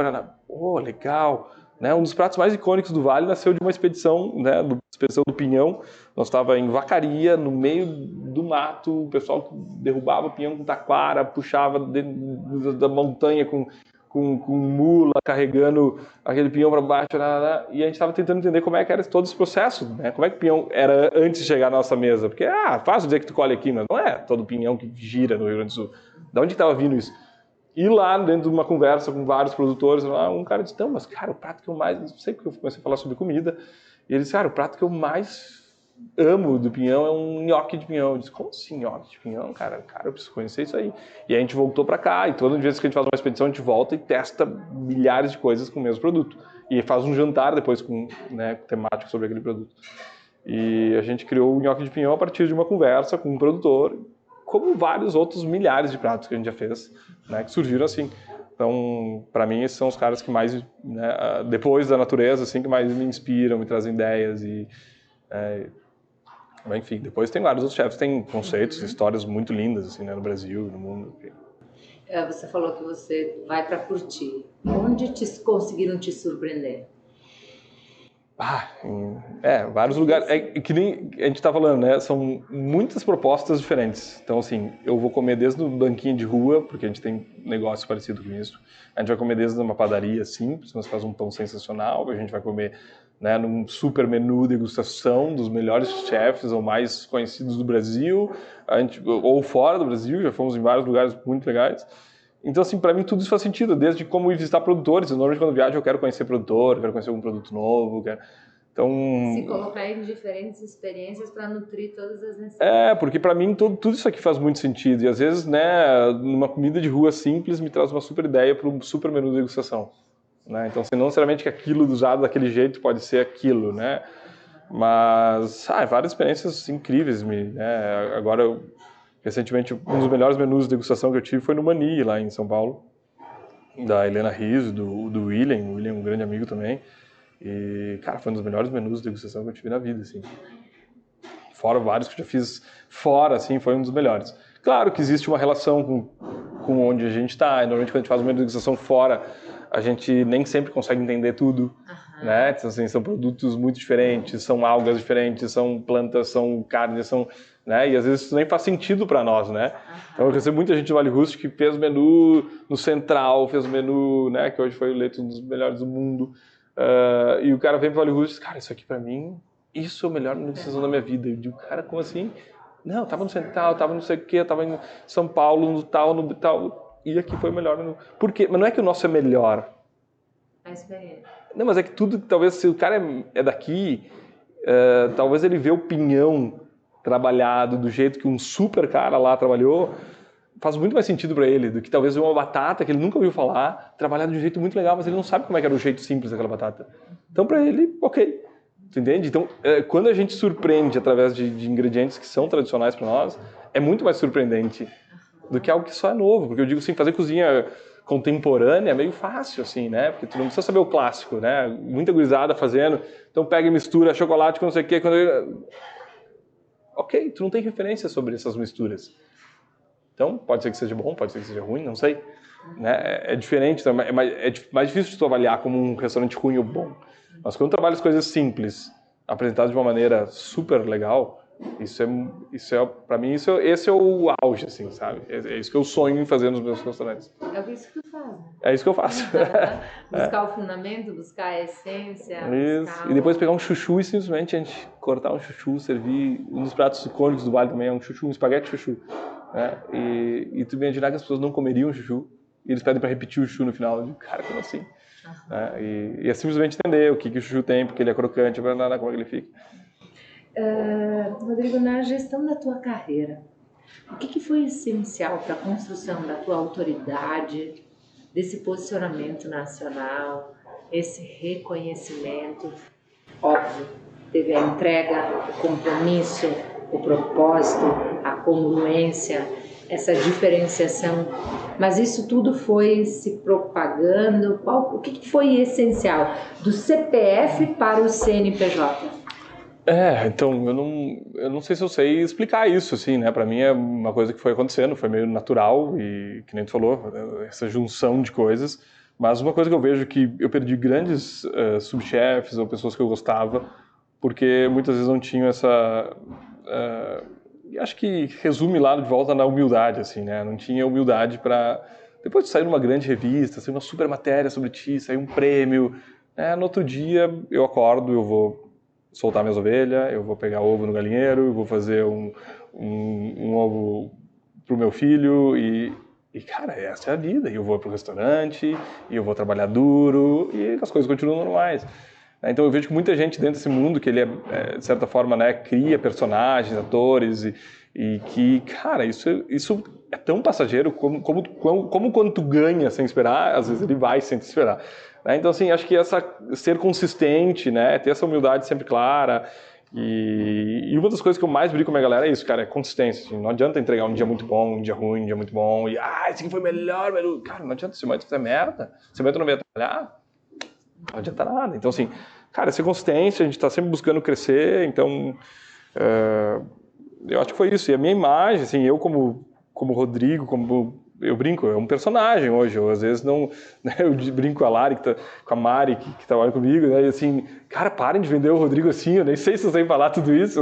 legal. Né? Um dos pratos mais icônicos do Vale nasceu de uma expedição, né? Expedição do Pinhão. Nós estávamos em Vacaria, no meio do mato, o pessoal derrubava o pinhão com taquara, puxava da montanha com mula, carregando aquele pinhão para baixo, e a gente estava tentando entender como é que era todo esse processo, né? Como é que o pinhão era antes de chegar na nossa mesa, porque, fácil dizer que tu colhe aqui, mas não é todo pinhão que gira no Rio Grande do Sul. De onde estava vindo isso? E lá, dentro de uma conversa com vários produtores, um cara disse, não, mas cara, o prato que eu mais... Não sei porque eu comecei a falar sobre comida, e ele disse, cara, o prato que eu mais amo do pinhão é um nhoque de pinhão. Eu disse, como assim nhoque de pinhão? Cara, eu preciso conhecer isso aí. E a gente voltou para cá, e todas as vezes que a gente faz uma expedição, a gente volta e testa milhares de coisas com o mesmo produto. E faz um jantar depois com, né, temático sobre aquele produto. E a gente criou o nhoque de pinhão a partir de uma conversa com um produtor, como vários outros milhares de pratos que a gente já fez, né, que surgiram assim. Então, para mim, esses são os caras que mais, né, depois da natureza, assim, que mais me inspiram, me trazem ideias e... enfim, depois tem vários outros chefes, tem conceitos, histórias muito lindas, assim, né, no Brasil e no mundo. Você falou que você vai para curtir. Onde conseguiram te surpreender? Vários lugares. Que nem a gente está falando, né? São muitas propostas diferentes. Então, assim, eu vou comer desde o banquinho de rua, porque a gente tem negócio parecido com isso. A gente vai comer desde uma padaria simples, mas faz um pão sensacional. A gente vai comer, né, num super menu degustação dos melhores chefs ou mais conhecidos do Brasil, ou fora do Brasil. Já fomos em vários lugares muito legais. Então, assim, para mim tudo isso faz sentido, desde como ir visitar produtores. Normalmente quando eu viajo eu quero conhecer produtor, eu quero conhecer algum produto novo, Então... Se colocar em diferentes experiências para nutrir todas as necessidades. Porque para mim tudo isso aqui faz muito sentido. E às vezes, né, numa comida de rua simples me traz uma super ideia para um super menu de degustação. Né? Então, assim, não necessariamente que aquilo usado daquele jeito pode ser aquilo, né? Mas, várias experiências incríveis. Né? Agora, recentemente, um dos melhores menus de degustação que eu tive foi no Mani, lá em São Paulo, da Helena Rizzo, do William. O William é um grande amigo também. E, cara, foi um dos melhores menus de degustação que eu tive na vida, assim. Fora vários que eu já fiz fora, assim, foi um dos melhores. Claro que existe uma relação com onde a gente está. Normalmente, quando a gente faz uma menu de degustação fora, a gente nem sempre consegue entender tudo, né? Então, assim, são produtos muito diferentes, são algas diferentes, são plantas, são carnes, são... Né? E às vezes isso nem faz sentido para nós, né? Então eu recebo muita gente do Vale Rústico que fez menu no Central, fez menu, né, que hoje foi eleito um dos melhores do mundo, e o cara vem pro Vale Rústico e diz, cara, isso aqui para mim, isso é o melhor menu de degustação da minha vida. Eu digo, cara, como assim? Não, eu tava no Central, eu tava não sei o quê, eu tava em São Paulo, no tal, e aqui foi o melhor menu. Por quê? Mas não é que o nosso é melhor. A experiência. Não, mas é que tudo, talvez, se o cara é daqui, talvez ele vê o pinhão trabalhado do jeito que um super cara lá trabalhou, faz muito mais sentido para ele do que talvez uma batata que ele nunca ouviu falar, trabalhada de um jeito muito legal, mas ele não sabe como é que era o jeito simples daquela batata. Então, para ele, ok. Tu entende? Então, quando a gente surpreende através de ingredientes que são tradicionais para nós, é muito mais surpreendente do que algo que só é novo. Porque eu digo assim, fazer cozinha contemporânea é meio fácil, assim, né? Porque tu não precisa saber o clássico, né? Muita gurizada fazendo, então pega e mistura chocolate com não sei o quê. Ok, tu não tem referência sobre essas misturas. Então, pode ser que seja bom, pode ser que seja ruim, não sei. Né? É diferente, é mais difícil de tu avaliar como um restaurante ruim ou bom. Mas quando trabalha as coisas simples, apresentadas de uma maneira super legal, isso é para mim, esse é o auge, assim, sabe? É isso que eu sonho em fazer nos meus restaurantes. É isso que tu faz, né? É isso que eu faço. Buscar o fundamento, buscar a essência. Isso. E depois pegar um chuchu e simplesmente a gente cortar um chuchu, servir. Um dos pratos icônicos do Vale também é um chuchu, um espaguete chuchu. Né? E tu imaginar que as pessoas não comeriam chuchu e eles pedem para repetir o chuchu no final. Eu digo, cara, como assim? Né? E é simplesmente entender o que o chuchu tem, porque ele é crocante, como é que ele fica. Rodrigo, na gestão da tua carreira, o que foi essencial para a construção da tua autoridade, desse posicionamento nacional, esse reconhecimento? Óbvio, teve a entrega, o compromisso, o propósito, a congruência, essa diferenciação, mas isso tudo foi se propagando. O que foi essencial do CPF para o CNPJ? Então, eu não sei se eu sei explicar isso, assim, né? Para mim é uma coisa que foi acontecendo, foi meio natural e, que nem tu falou, essa junção de coisas. Mas uma coisa que eu vejo que eu perdi grandes subchefes ou pessoas que eu gostava, porque muitas vezes não tinham essa... acho que resume lá de volta na humildade, assim, né? Não tinha humildade para... Depois de sair numa grande revista, sair uma super matéria sobre ti, sair um prêmio, né? No outro dia eu acordo, eu vou soltar minhas ovelhas, eu vou pegar ovo no galinheiro, eu vou fazer um ovo pro meu filho e, cara, essa é a vida. E eu vou pro restaurante, e eu vou trabalhar duro, e as coisas continuam normais. Então eu vejo que muita gente dentro desse mundo, que ele de certa forma, né, cria personagens, atores, e que, cara, isso é tão passageiro como quando tu ganha sem esperar, às vezes ele vai sem te esperar. Então, assim, acho que ser consistente, né, ter essa humildade sempre clara, e uma das coisas que eu mais brinco com a minha galera é isso, cara, é consistência. Assim, não adianta entregar um dia muito bom, um dia ruim, um dia muito bom, e esse aqui foi melhor, velho. Cara, não adianta, se amanhã tu fizer merda, se amanhã tu não vai trabalhar, não adianta nada. Então, assim, cara, ser consistência, a gente está sempre buscando crescer, então, eu acho que foi isso. E a minha imagem, assim, eu como Rodrigo, eu brinco, é um personagem hoje. Eu, às vezes, não... Né, eu brinco com a Lari, com a Mari, que trabalha comigo, né? E assim, cara, parem de vender o Rodrigo assim, eu nem sei se eu sei falar tudo isso,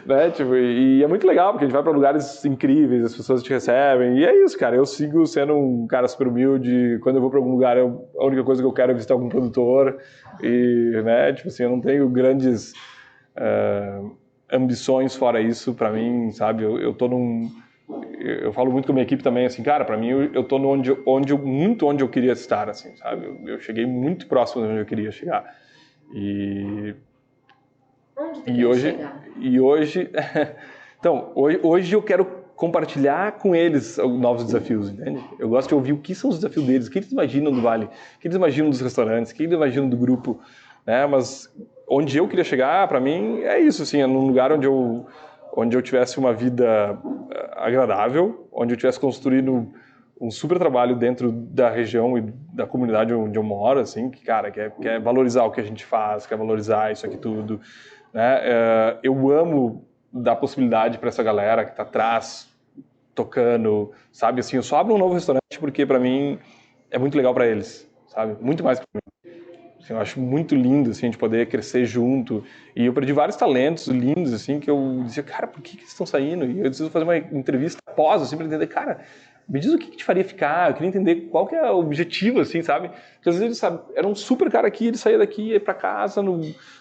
né? Tipo, e é muito legal, porque a gente vai para lugares incríveis, as pessoas te recebem, e é isso, cara. Eu sigo sendo um cara super humilde. Quando eu vou para algum lugar, a única coisa que eu quero é visitar algum produtor, e, né? Tipo assim, eu não tenho grandes ambições fora isso. Para mim, sabe, eu tô eu falo muito com a minha equipe também, assim, cara, para mim eu tô muito onde eu queria estar, assim, sabe? Eu cheguei muito próximo de onde eu queria chegar. E hoje, então, hoje eu quero compartilhar com eles novos desafios, entende? Eu gosto de ouvir o que são os desafios deles, o que eles imaginam do Vale, o que eles imaginam dos restaurantes, o que eles imaginam do grupo, né? Mas onde eu queria chegar, para mim, é isso, assim, é num lugar onde eu tivesse uma vida agradável, onde eu tivesse construído um super trabalho dentro da região e da comunidade onde eu moro, assim, que, cara, quer valorizar o que a gente faz, quer valorizar isso aqui tudo, né? Eu amo dar possibilidade para essa galera que está atrás, tocando, sabe? Assim, eu só abro um novo restaurante porque, para mim, é muito legal para eles, sabe? Muito mais para mim. Assim, eu acho muito lindo, assim, de poder crescer junto. E eu perdi vários talentos lindos, assim, que eu dizia, cara, por que eles estão saindo? E eu preciso fazer uma entrevista após, assim, para entender, cara, me diz o que te faria ficar. Eu queria entender qual que é o objetivo, assim, sabe? Porque às vezes eles, sabe, era um super cara aqui, ele saía daqui, ia para casa,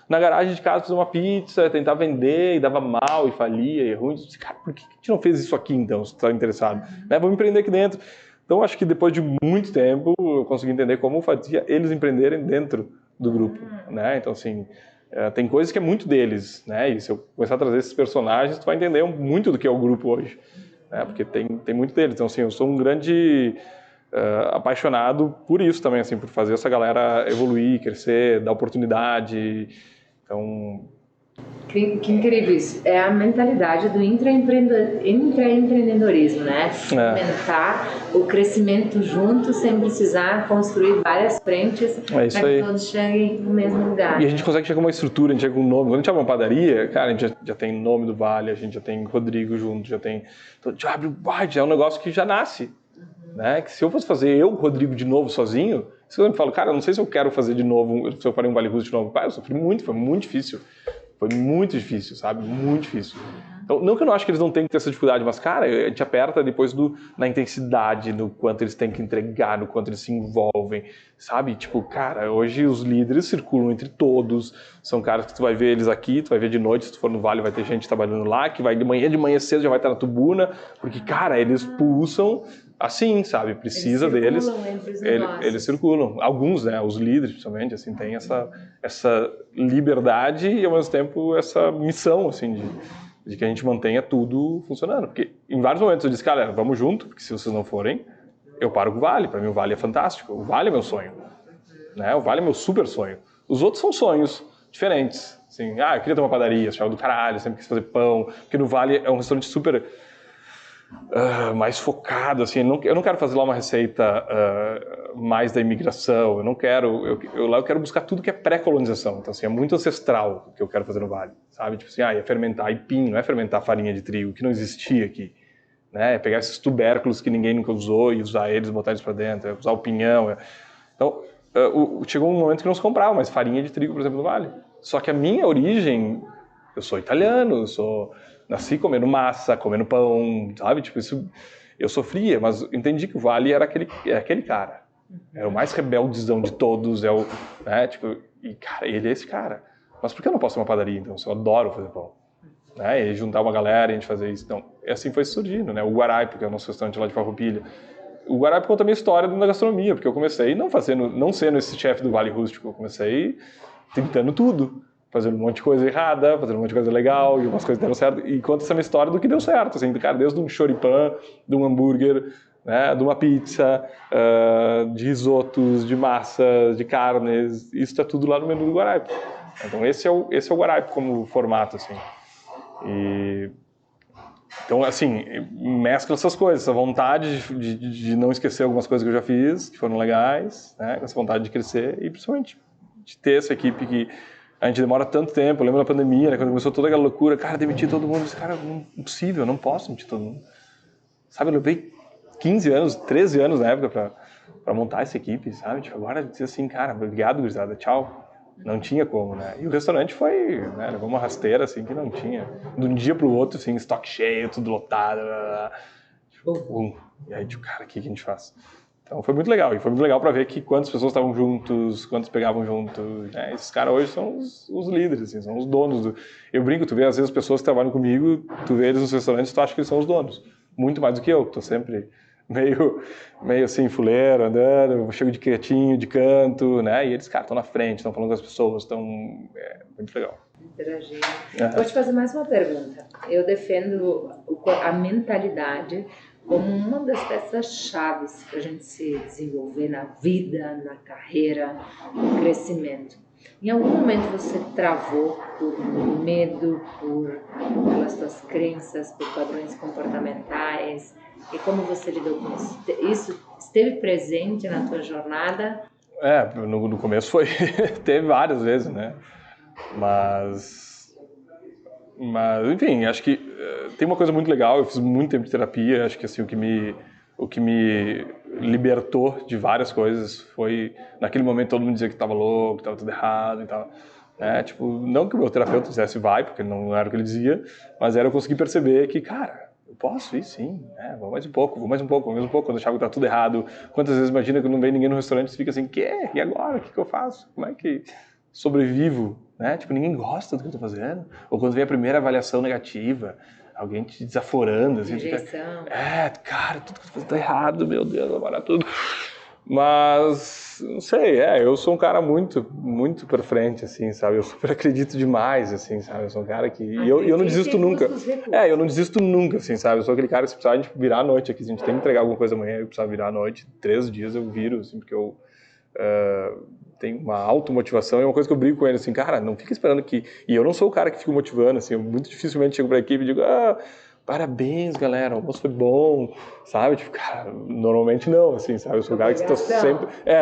na garagem de casa, fazer uma pizza, tentar vender, e dava mal, e falia, e ruim. Eu disse, cara, por que a gente não fez isso aqui, então, se tu tá interessado? Né? Vamos empreender aqui dentro. Então, acho que depois de muito tempo, eu consegui entender como fazia eles empreenderem dentro do grupo, né? Então, assim, tem coisas que é muito deles, né? E se eu começar a trazer esses personagens, tu vai entender muito do que é o grupo hoje, né? Porque tem muito deles. Então, assim, eu sou um grande apaixonado por isso também, assim, por fazer essa galera evoluir, crescer, dar oportunidade. Então... Que incrível isso. É a mentalidade do intraempreendedorismo, né? Fomentar o crescimento junto sem precisar construir várias frentes para que todos cheguem no mesmo lugar. E a gente consegue chegar com uma estrutura, a gente chega com um nome. Quando a gente abre uma padaria, cara, a gente já tem nome do Vale, a gente já tem Rodrigo junto, já tem... Então, já abre o bar, já é um negócio que já nasce. Né? Que se eu fosse fazer Rodrigo, de novo, sozinho, se eu me falo, cara, eu não sei se eu quero fazer de novo, se eu farei um Vale Russo de novo. Pai, eu sofri muito, foi muito difícil. Foi muito difícil, sabe? Muito difícil. Então, não que eu não acho que eles não tenham que ter essa dificuldade, mas, cara, a gente aperta depois na intensidade, no quanto eles têm que entregar, no quanto eles se envolvem, sabe? Tipo, cara, hoje os líderes circulam entre todos, são caras que tu vai ver eles aqui, tu vai ver de noite, se tu for no Vale vai ter gente trabalhando lá, que vai de manhã cedo já vai estar na tribuna, porque, cara, eles pulsam, assim, sabe? Precisa deles. Eles circulam. Alguns, né? Os líderes, principalmente, assim, tem essa liberdade e, ao mesmo tempo, essa missão, assim, de que a gente mantenha tudo funcionando. Porque, em vários momentos, eu disse, galera, vamos junto, porque se vocês não forem, eu paro com o Vale. Para mim, o Vale é fantástico. O Vale é meu sonho. Né? O Vale é meu super sonho. Os outros são sonhos diferentes. Assim, eu queria ter uma padaria, achava do caralho, sempre quis fazer pão. Porque no Vale é um restaurante super... mais focado, assim, eu não quero fazer lá uma receita mais da imigração, eu não quero, lá eu quero buscar tudo que é pré-colonização, então assim, é muito ancestral o que eu quero fazer no Vale, sabe, tipo assim, é fermentar aipim, não é fermentar farinha de trigo, que não existia aqui, né, é pegar esses tubérculos que ninguém nunca usou e usar eles, botar eles para dentro, é usar o pinhão, então, chegou um momento que não se comprava mais farinha de trigo, por exemplo, no Vale, só que a minha origem, eu sou italiano, nasci comendo massa, comendo pão, sabe? Tipo, isso eu sofria, mas entendi que o Vale era aquele cara. Era o mais rebeldezão de todos, né? Tipo, e cara, ele é esse cara. Mas por que eu não posso ter uma padaria, então? Eu adoro fazer pão. Né? E juntar uma galera e a gente fazer isso. Então, assim foi surgindo, né? O Guaraipo, que é o nosso restaurante lá de Farroupilha. O Guaraipo conta a minha história da gastronomia, porque eu comecei não sendo esse chefe do Vale Rústico, eu comecei tentando tudo. Fazendo um monte de coisa errada, fazendo um monte de coisa legal, e umas coisas deram certo. E conta essa minha história do que deu certo, assim, cara, desde um choripan, de um hambúrguer, né, de uma pizza, de risotos, de massas, de carnes, isso está tudo lá no menu do Guaraipo. Então esse é o Guaraipo como formato, assim. Então, assim, mescla essas coisas, essa vontade de não esquecer algumas coisas que eu já fiz, que foram legais, né, essa vontade de crescer e principalmente de ter essa equipe que a gente demora tanto tempo. Eu lembro da pandemia, né, quando começou toda aquela loucura, cara, demitir todo mundo. Eu disse, cara, impossível, eu não posso demitir todo mundo. Sabe, eu levei 15 anos, 13 anos na época pra montar essa equipe, sabe? Tipo, agora dizer assim, cara, obrigado, gurizada, tchau. Não tinha como, né? E o restaurante foi, né, levou uma rasteira, assim, que não tinha. De um dia pro outro, assim, estoque cheio, tudo lotado, tipo, e aí, tipo, cara, o que a gente faz? Então foi muito legal, e foi muito legal para ver que quantas pessoas estavam juntos, quantos pegavam juntos, né? Esses caras hoje são os líderes, assim, são os donos. Eu brinco, tu vê às vezes as pessoas que trabalham comigo, tu vê eles nos restaurantes, tu acha que eles são os donos, muito mais do que eu, que tô sempre meio assim, fuleiro, andando, chego de quietinho, de canto, né? E eles, cara, estão na frente, estão falando com as pessoas, estão... muito legal. Interagir. Vou te fazer mais uma pergunta. Eu defendo a mentalidade como uma das peças-chaves para a gente se desenvolver na vida, na carreira, no crescimento. Em algum momento você travou por medo, pelas suas crenças, por padrões comportamentais? E como você lidou com isso? Isso esteve presente na tua jornada? No começo foi, teve várias vezes, né? Mas, enfim, acho que tem uma coisa muito legal. Eu fiz muito tempo de terapia. Acho que assim, o que me libertou de várias coisas foi, naquele momento todo mundo dizia que estava louco, que estava tudo errado e tal. Tipo, não que o meu terapeuta dissesse vai, porque não era o que ele dizia, mas era eu conseguir perceber que, cara, eu posso ir sim, né? Vou mais um pouco, quando eu achava que tá tudo errado. Quantas vezes imagina que não vem ninguém no restaurante e fica assim, e agora? O que eu faço? Como é que sobrevivo? Né? Tipo, ninguém gosta do que eu tô fazendo. Ou quando vem a primeira avaliação negativa, alguém te desaforando, assim, cara, tudo que eu tô fazendo tá errado, meu Deus, vai parar tudo. Mas, não sei, eu sou um cara muito, muito pra frente, assim, sabe? Eu super acredito demais, assim, sabe? Eu sou um cara que... E eu não desisto nunca. Eu não desisto nunca, assim, sabe? Eu sou aquele cara que se precisar a gente virar a noite aqui, se a gente tem que entregar alguma coisa amanhã, eu precisar virar a noite, 3 dias eu viro, assim, porque eu tenho uma automotivação, é uma coisa que eu brigo com ele, assim, cara, não fica esperando que... E eu não sou o cara que fica motivando, assim, eu muito dificilmente chego pra equipe e digo, parabéns, galera, o almoço foi bom, sabe? Tipo, cara, normalmente não, assim, sabe? Eu sou o cara que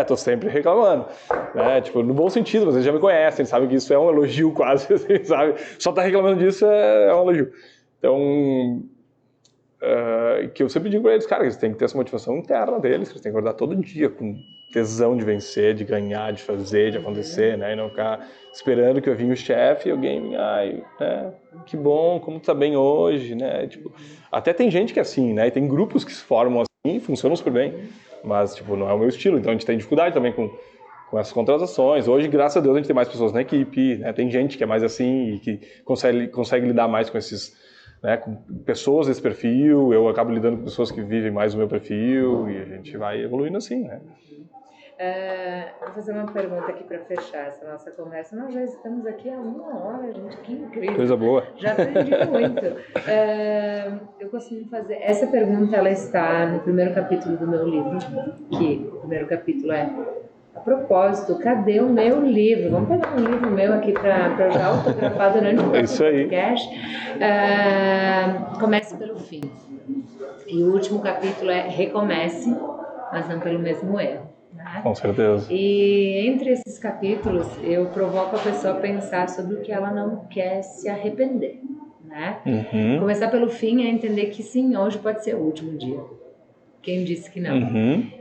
tô sempre reclamando, né? Tipo, no bom sentido, vocês já me conhecem, sabem que isso é um elogio quase, assim, sabe? Só tá reclamando disso é um elogio. Então, que eu sempre digo pra eles, cara, eles têm que ter essa motivação interna deles, eles têm que acordar todo dia com tesão de vencer, de ganhar, de fazer, de acontecer, né? E não ficar esperando que eu vinha o chefe e alguém, que bom, como tu tá bem hoje, né? Tipo, até tem gente que é assim, né? E tem grupos que se formam assim e funcionam super bem, mas, tipo, não é o meu estilo, então a gente tem dificuldade também com essas contratações. Hoje, graças a Deus, a gente tem mais pessoas na equipe, né? Tem gente que é mais assim e que consegue lidar mais com esses né, com pessoas desse perfil, eu acabo lidando com pessoas que vivem mais o meu perfil e a gente vai evoluindo assim, né? Vou fazer uma pergunta aqui para fechar essa nossa conversa. Nós já estamos aqui há 1 hora, gente, que incrível. Coisa boa. Já aprendi muito. Eu costumo fazer... Essa pergunta, ela está no primeiro capítulo do meu livro, que o primeiro capítulo é: a propósito, cadê o meu livro? Vamos pegar um livro meu aqui para já autografar durante o podcast. Comece pelo fim. E o último capítulo é: recomece, mas não pelo mesmo erro. Né? Com certeza. E entre esses capítulos eu provoco a pessoa a pensar sobre o que ela não quer se arrepender, né? Começar pelo fim é entender que sim, hoje pode ser o último dia. Quem disse que não?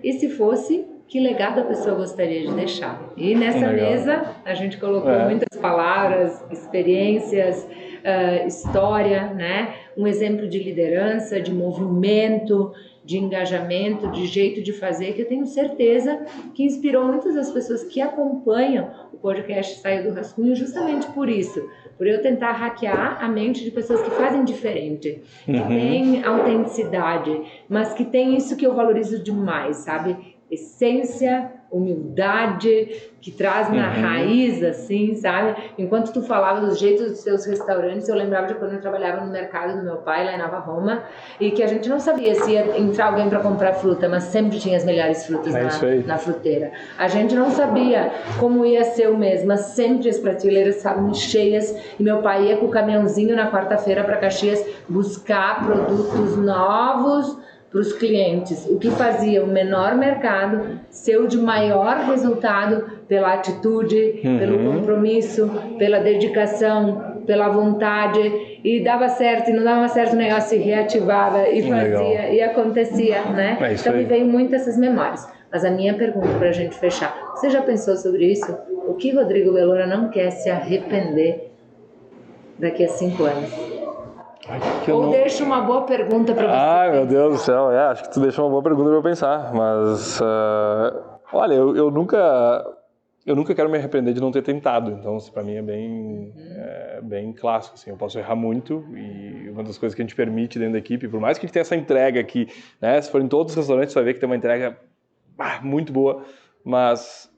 E se fosse, que legado a pessoa gostaria de deixar? E nessa mesa a gente colocou muitas palavras, experiências, história, né? Um exemplo de liderança, de movimento, de engajamento, de jeito de fazer, que eu tenho certeza que inspirou muitas das pessoas que acompanham o podcast Saia do Rascunho justamente por isso, por eu tentar hackear a mente de pessoas que fazem diferente, que têm autenticidade, mas que têm isso que eu valorizo demais, sabe? Essência, humildade, que traz na raiz, assim, sabe? Enquanto tu falava dos jeitos dos seus restaurantes, eu lembrava de quando eu trabalhava no mercado do meu pai, lá em Nova Roma, e que a gente não sabia se ia entrar alguém para comprar fruta, mas sempre tinha as melhores frutas na fruteira. A gente não sabia como ia ser o mês, mas sempre as prateleiras estavam cheias, e meu pai ia com o caminhãozinho na quarta-feira para Caxias buscar produtos novos para os clientes, o que fazia o menor mercado ser o de maior resultado pela atitude, pelo compromisso, pela dedicação, pela vontade, e dava certo, e não dava certo, o negócio se reativava e fazia, e acontecia, né? Então me veio muito essas memórias. Mas a minha pergunta para a gente fechar: você já pensou sobre isso? O que Rodrigo Belora não quer se arrepender daqui a 5 anos? Ou deixa uma boa pergunta para você. Ai, meu Deus do céu, acho que tu deixou uma boa pergunta para eu pensar, mas olha, eu nunca quero me arrepender de não ter tentado, então para mim é bem clássico, assim, eu posso errar muito, e uma das coisas que a gente permite dentro da equipe, por mais que a gente tenha essa entrega aqui, né, se for em todos os restaurantes você vai ver que tem uma entrega muito boa, mas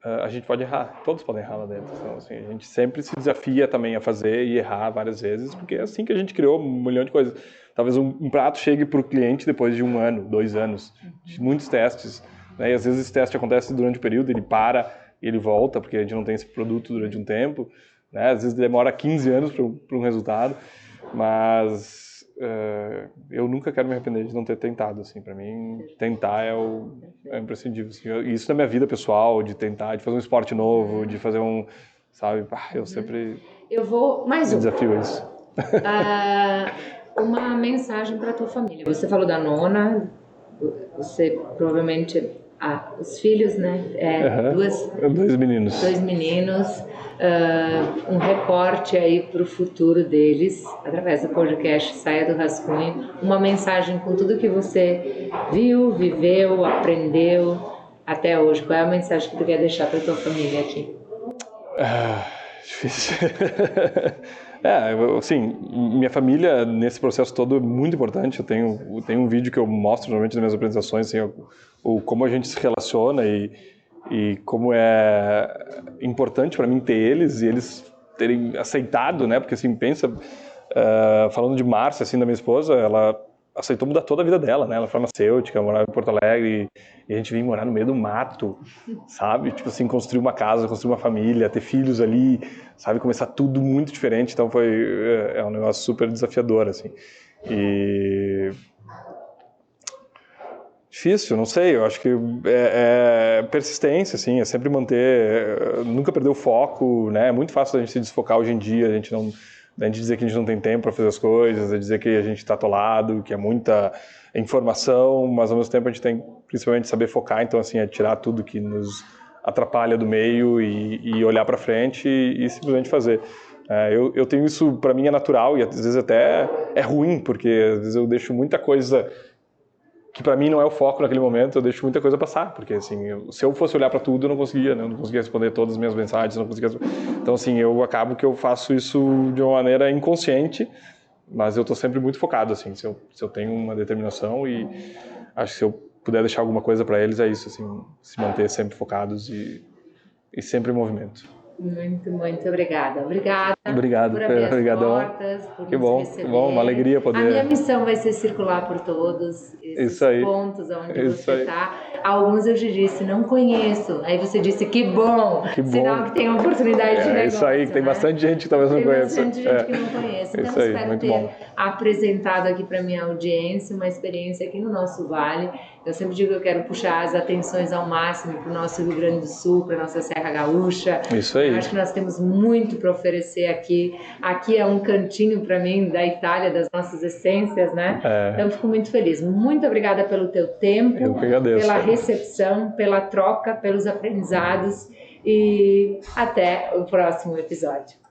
a gente pode errar, todos podem errar lá dentro, então assim, a gente sempre se desafia também a fazer e errar várias vezes, porque é assim que a gente criou um milhão de coisas. Talvez um prato chegue para o cliente depois de 1 ano, 2 anos, de muitos testes, né? E às vezes esse teste acontece durante o período, ele para e ele volta, porque a gente não tem esse produto durante um tempo, né? Às vezes demora 15 anos para um resultado, mas eu nunca quero me arrepender de não ter tentado, assim, para mim tentar é imprescindível, assim. Isso na minha vida pessoal, de tentar, de fazer um esporte novo, de fazer sabe, eu sempre me desafio a isso. Uma mensagem para tua família. Você falou da nona, você provavelmente os filhos, né? Dois meninos. 2 meninos. Um recorte aí para o futuro deles, através do podcast Saia do Rascunho, uma mensagem com tudo que você viu, viveu, aprendeu até hoje. Qual é a mensagem que tu quer deixar para tua família aqui? Difícil. Assim, minha família nesse processo todo é muito importante. Eu tenho um vídeo que eu mostro normalmente nas minhas apresentações, assim, como a gente se relaciona e como é importante para mim ter eles e eles terem aceitado, né? Porque assim, pensa, falando de Márcia, assim, da minha esposa, ela aceitou mudar toda a vida dela, né? Ela é farmacêutica, morava em Porto Alegre e a gente veio morar no meio do mato, sabe? Tipo assim, construir uma casa, construir uma família, ter filhos ali, sabe? Começar tudo muito diferente, então é um negócio super desafiador, assim. E difícil, não sei, eu acho que é persistência, assim, é sempre manter, nunca perder o foco, né? É muito fácil a gente se desfocar hoje em dia, a gente dizer que a gente não tem tempo para fazer as coisas, a dizer que a gente está atolado, que é muita informação, mas ao mesmo tempo a gente tem principalmente saber focar, então assim, é tirar tudo que nos atrapalha do meio e olhar para frente e simplesmente fazer. Eu tenho isso, para mim é natural e às vezes até é ruim, porque às vezes eu deixo muita coisa que para mim não é o foco naquele momento, eu deixo muita coisa passar, porque assim, se eu fosse olhar para tudo, eu não conseguia, né? Eu não conseguia responder todas as minhas mensagens, não conseguia. Então assim, eu acabo que eu faço isso de uma maneira inconsciente, Mas eu tô sempre muito focado, assim, se eu tenho uma determinação e acho que se eu puder deixar alguma coisa para eles é isso, assim, se manter sempre focados e sempre em movimento. Muito obrigada. Obrigado por abrir as portas, por nos receber. Que bom, uma alegria poder... A minha missão vai ser circular por todos esses pontos onde você está. Alguns eu já disse, não conheço. Aí você disse, que bom. Sinal que tem uma oportunidade de negócio. É isso aí, que tem bastante gente que talvez não conheça. Tem bastante gente que não conhece. Então, espero ter apresentado aqui para minha audiência uma experiência aqui no nosso Vale. Eu sempre digo que eu quero puxar as atenções ao máximo para o nosso Rio Grande do Sul, para a nossa Serra Gaúcha. Isso aí. Eu acho que nós temos muito para oferecer aqui. Aqui é um cantinho para mim da Itália, das nossas essências, né? Então, eu fico muito feliz. Muito obrigada pelo teu tempo, eu que agradeço, pela recepção, pela troca, pelos aprendizados e até o próximo episódio.